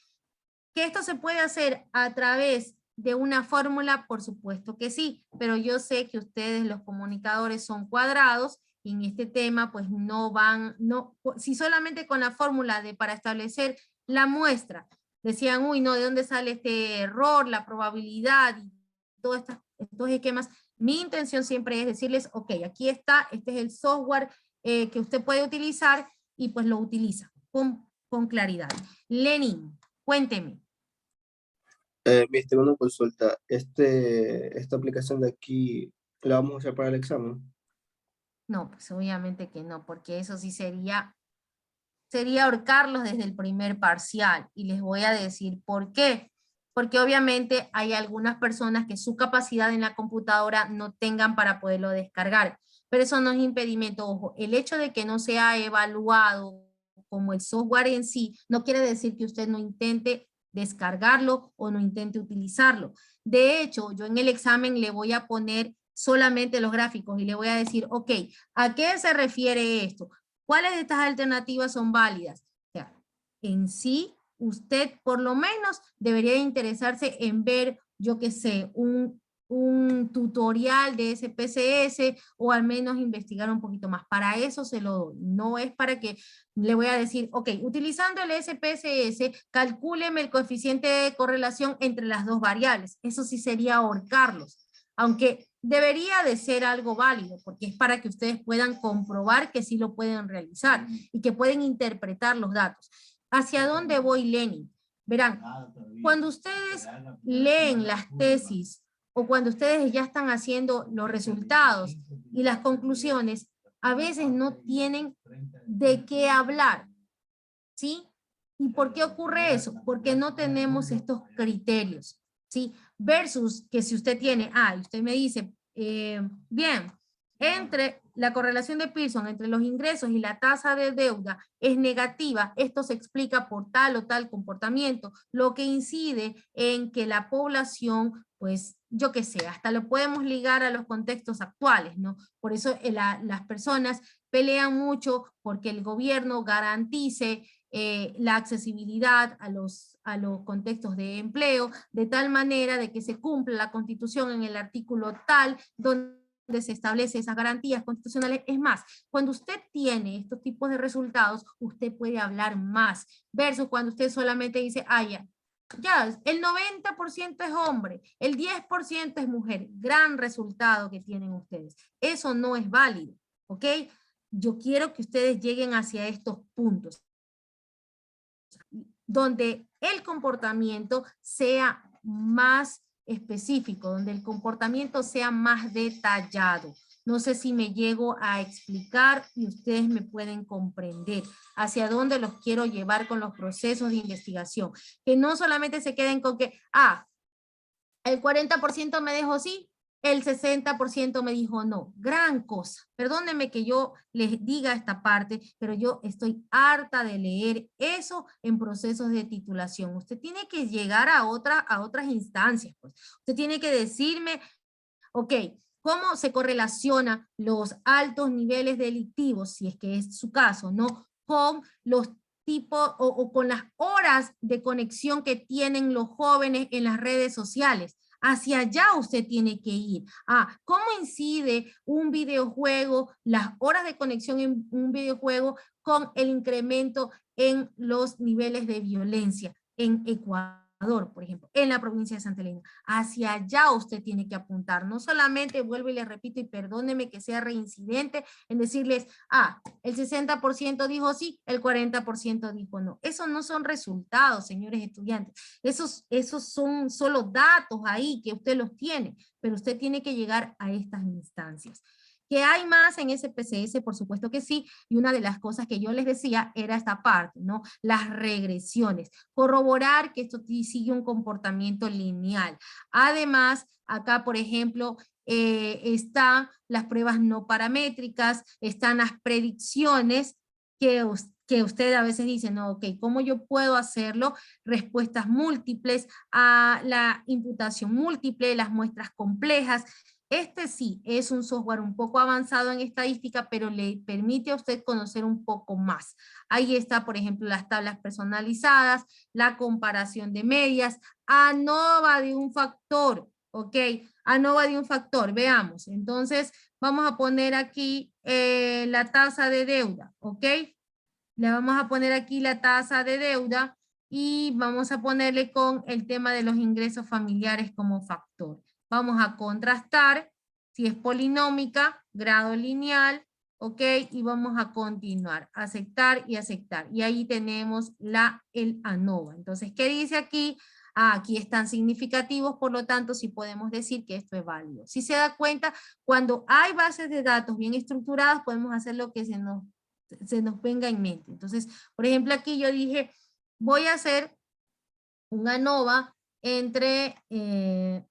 S1: ¿Que esto se puede hacer a través de una fórmula? Por supuesto que sí, pero yo sé que ustedes los comunicadores son cuadrados y en este tema pues si solamente con la fórmula para establecer la muestra decían, uy, no, ¿de dónde sale este error, la probabilidad y todos estos esquemas? Mi intención siempre es decirles, ok, aquí está, este es el software que usted puede utilizar y pues lo utiliza con claridad. Lenin, cuénteme.
S3: Viste, una consulta. Esta aplicación de aquí, ¿la vamos a usar para el examen?
S1: No, pues obviamente que no, porque eso sí sería ahorcarlos desde el primer parcial. Y les voy a decir por qué. Porque obviamente hay algunas personas que su capacidad en la computadora no tengan para poderlo descargar. Pero eso no es impedimento. Ojo, el hecho de que no sea evaluado como el software en sí, no quiere decir que usted no intente descargarlo o no intente utilizarlo. De hecho, yo en el examen le voy a poner solamente los gráficos y le voy a decir, ok, ¿a qué se refiere esto? ¿Cuáles de estas alternativas son válidas? O sea, en sí, usted por lo menos debería interesarse en ver, yo qué sé, un tutorial de SPSS o al menos investigar un poquito más. Para eso se lo doy. No es para que le voy a decir, ok, utilizando el SPSS, calcúleme el coeficiente de correlación entre las dos variables. Eso sí sería ahorcarlos. Aunque debería de ser algo válido, porque es para que ustedes puedan comprobar que sí lo pueden realizar y que pueden interpretar los datos. ¿Hacia dónde voy, Lenin? Verán, cuando ustedes leen las tesis o cuando ustedes ya están haciendo los resultados y las conclusiones, a veces no tienen de qué hablar, ¿sí? ¿Y por qué ocurre eso? Porque no tenemos estos criterios, ¿sí? Versus que si usted tiene, y usted me dice, bien, entre la correlación de Pearson entre los ingresos y la tasa de deuda es negativa, esto se explica por tal o tal comportamiento, lo que incide en que la población, pues, yo qué sé, hasta lo podemos ligar a los contextos actuales, ¿no? Por eso las personas pelean mucho porque el gobierno garantice la accesibilidad a los contextos de empleo, de tal manera de que se cumpla la Constitución en el artículo tal, donde se establecen esas garantías constitucionales. Es más, cuando usted tiene estos tipos de resultados, usted puede hablar más, versus cuando usted solamente dice, ya, el 90% es hombre, el 10% es mujer. Gran resultado que tienen ustedes. Eso no es válido, ¿ok? Yo quiero que ustedes lleguen hacia estos puntos, donde el comportamiento sea más específico, donde el comportamiento sea más detallado. No sé si me llego a explicar y ustedes me pueden comprender hacia dónde los quiero llevar con los procesos de investigación. Que no solamente se queden con que, el 40% me dijo sí, el 60% me dijo no. Gran cosa. Perdónenme que yo les diga esta parte, pero yo estoy harta de leer eso en procesos de titulación. Usted tiene que llegar a otras instancias, pues. Usted tiene que decirme, ok, ¿cómo se correlaciona los altos niveles delictivos, si es que es su caso, ¿no? Con los tipos o con las horas de conexión que tienen los jóvenes en las redes sociales. Hacia allá usted tiene que ir. ¿Cómo incide un videojuego, las horas de conexión en un videojuego con el incremento en los niveles de violencia en Ecuador, por ejemplo, en la provincia de Santa Elena? Hacia allá usted tiene que apuntar. No solamente, vuelvo y le repito, y perdóneme que sea reincidente en decirles, el 60% dijo sí, el 40% dijo no. Esos no son resultados, señores estudiantes. Esos son solo datos ahí que usted los tiene, pero usted tiene que llegar a estas instancias. ¿Que hay más en SPSS? Por supuesto que sí, y una de las cosas que yo les decía era esta parte, ¿no? Las regresiones, corroborar que esto sigue un comportamiento lineal. Además, acá, por ejemplo, están las pruebas no paramétricas, están las predicciones que usted a veces dice, no, ok, ¿cómo yo puedo hacerlo? Respuestas múltiples a la imputación múltiple, las muestras complejas. Este sí es un software un poco avanzado en estadística, pero le permite a usted conocer un poco más. Ahí está, por ejemplo, las tablas personalizadas, la comparación de medias, ANOVA de un factor, ¿ok? ANOVA de un factor, veamos. Entonces, vamos a poner aquí la tasa de deuda, ¿ok? Le vamos a poner aquí la tasa de deuda y vamos a ponerle con el tema de los ingresos familiares como factor. Vamos a contrastar si es polinómica, grado lineal, ¿ok? Y vamos a continuar, aceptar y aceptar. Y ahí tenemos el ANOVA. Entonces, ¿qué dice aquí? Aquí están significativos, por lo tanto, sí podemos decir que esto es válido. Si se da cuenta, cuando hay bases de datos bien estructuradas, podemos hacer lo que se nos venga en mente. Entonces, por ejemplo, aquí yo dije, voy a hacer un ANOVA entre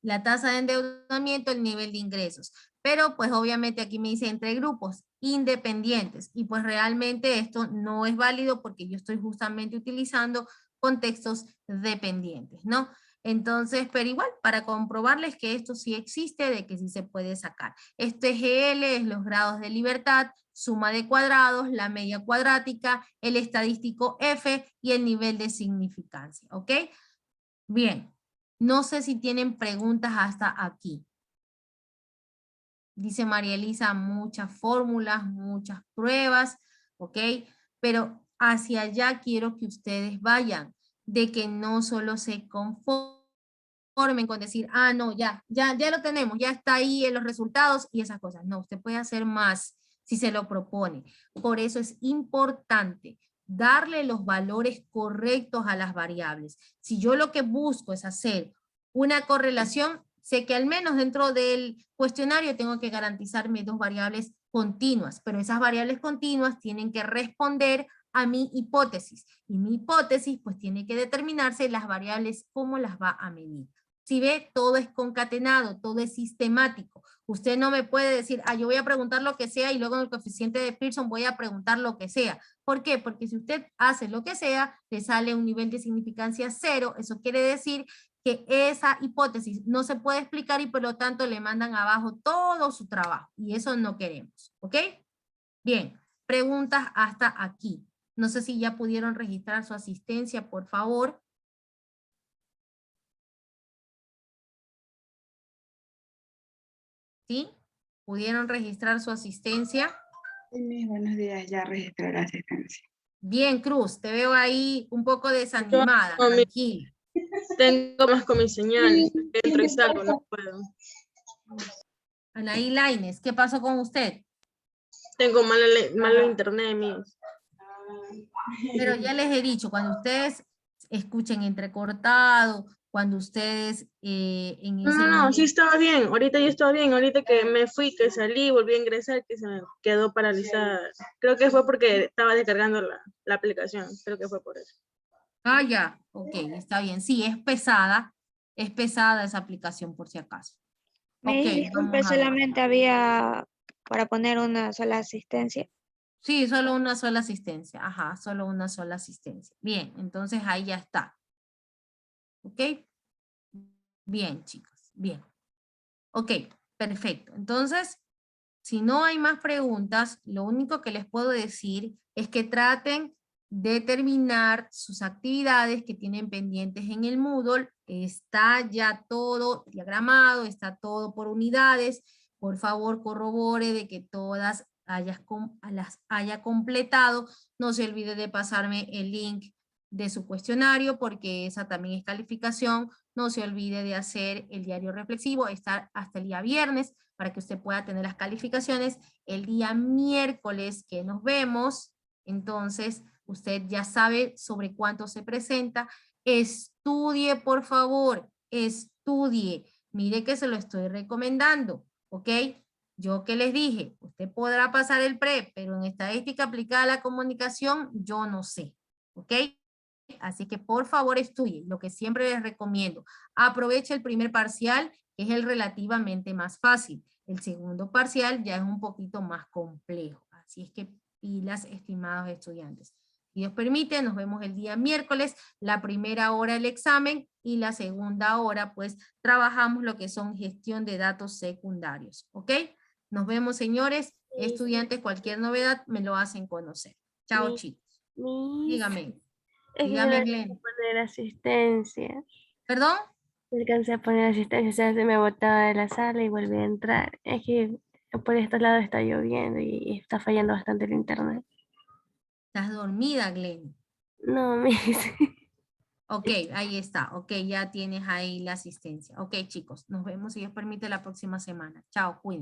S1: la tasa de endeudamiento y el nivel de ingresos. Pero pues obviamente aquí me dice entre grupos independientes y pues realmente esto no es válido porque yo estoy justamente utilizando contextos dependientes, ¿no? Entonces, pero igual, para comprobarles que esto sí existe, de que sí se puede sacar. Este GL es los grados de libertad, suma de cuadrados, la media cuadrática, el estadístico F y el nivel de significancia, ¿ok? Bien, no sé si tienen preguntas hasta aquí. Dice María Elisa, muchas fórmulas, muchas pruebas, ¿ok? Pero hacia allá quiero que ustedes vayan, de que no solo se conformen con decir, no, ya lo tenemos, ya está ahí en los resultados y esas cosas. No, usted puede hacer más si se lo propone. Por eso es importante darle los valores correctos a las variables. Si yo lo que busco es hacer una correlación, sé que al menos dentro del cuestionario tengo que garantizarme 2 variables continuas, pero esas variables continuas tienen que responder a mi hipótesis. Y mi hipótesis pues tiene que determinarse las variables, cómo las va a medir. Si ve, todo es concatenado, todo es sistemático. Usted no me puede decir, yo voy a preguntar lo que sea y luego en el coeficiente de Pearson voy a preguntar lo que sea. ¿Por qué? Porque si usted hace lo que sea, le sale un nivel de significancia 0. Eso quiere decir que esa hipótesis no se puede explicar y por lo tanto le mandan abajo todo su trabajo. Y eso no queremos. ¿Ok? Bien, preguntas hasta aquí. No sé si ya pudieron registrar su asistencia, por favor. ¿Sí? ¿Pudieron registrar su asistencia?
S6: Sí, mis buenos días, ya registré la asistencia.
S1: Bien, Cruz, te veo ahí un poco desanimada, tranquila.
S7: Tengo más con mi señal, entro y salgo, no puedo.
S1: Anaí Lainez, ¿qué pasó con usted?
S7: Tengo malo internet, míos.
S1: Pero ya les he dicho, cuando ustedes escuchen entrecortado, cuando ustedes en ese
S7: No,
S1: momento...
S7: sí estaba bien, ahorita ya estaba bien, ahorita que me fui, que salí, volví a ingresar, que se me quedó paralizada. Creo que fue porque estaba descargando la aplicación, creo que fue por eso.
S1: Ya, ok, está bien. Sí, es pesada esa aplicación por si acaso. Ok,
S5: Disculpe,
S1: vamos a ver.
S5: solamente había para poner una sola asistencia.
S1: Sí, solo una sola asistencia. Ajá, solo una sola asistencia. Bien, entonces ahí ya está. ¿Ok? Bien, chicos, bien. Ok, perfecto. Entonces, si no hay más preguntas, lo único que les puedo decir es que traten de terminar sus actividades que tienen pendientes en el Moodle. Está ya todo diagramado, está todo por unidades. Por favor, corrobore de que todas las haya completado. No se olvide de pasarme el link de su cuestionario porque esa también es calificación. No se olvide de hacer el diario reflexivo, estar hasta el día viernes para que usted pueda tener las calificaciones. El día miércoles que nos vemos, entonces usted ya sabe sobre cuánto se presenta. Estudie, por favor, estudie. Mire que se lo estoy recomendando, ¿ok? Yo que les dije, usted podrá pasar el pre, pero en estadística aplicada a la comunicación, yo no sé, ¿ok? Así que por favor estudie, lo que siempre les recomiendo. Aproveche el primer parcial, que es el relativamente más fácil. El segundo parcial ya es un poquito más complejo. Así es que pilas, estimados estudiantes. Si Dios permite, nos vemos el día miércoles, la primera hora el examen y la segunda hora pues trabajamos lo que son gestión de datos secundarios. ¿Ok? Nos vemos, señores. Estudiantes, cualquier novedad me lo hacen conocer. Chao, chicos. Dígame.
S5: Es que
S1: Dígame,
S5: no
S1: Glenn.
S5: poner asistencia.
S1: ¿Perdón?
S5: No alcancé a poner asistencia, o sea, se me botaba de la sala y volví a entrar. Es que por estos lados está lloviendo y está fallando bastante el internet.
S1: ¿Estás dormida, Glenn?
S5: No, me
S1: Ok, ahí está. Ok, ya tienes ahí la asistencia. Ok, chicos, nos vemos si Dios permite la próxima semana. Chao, cuídense.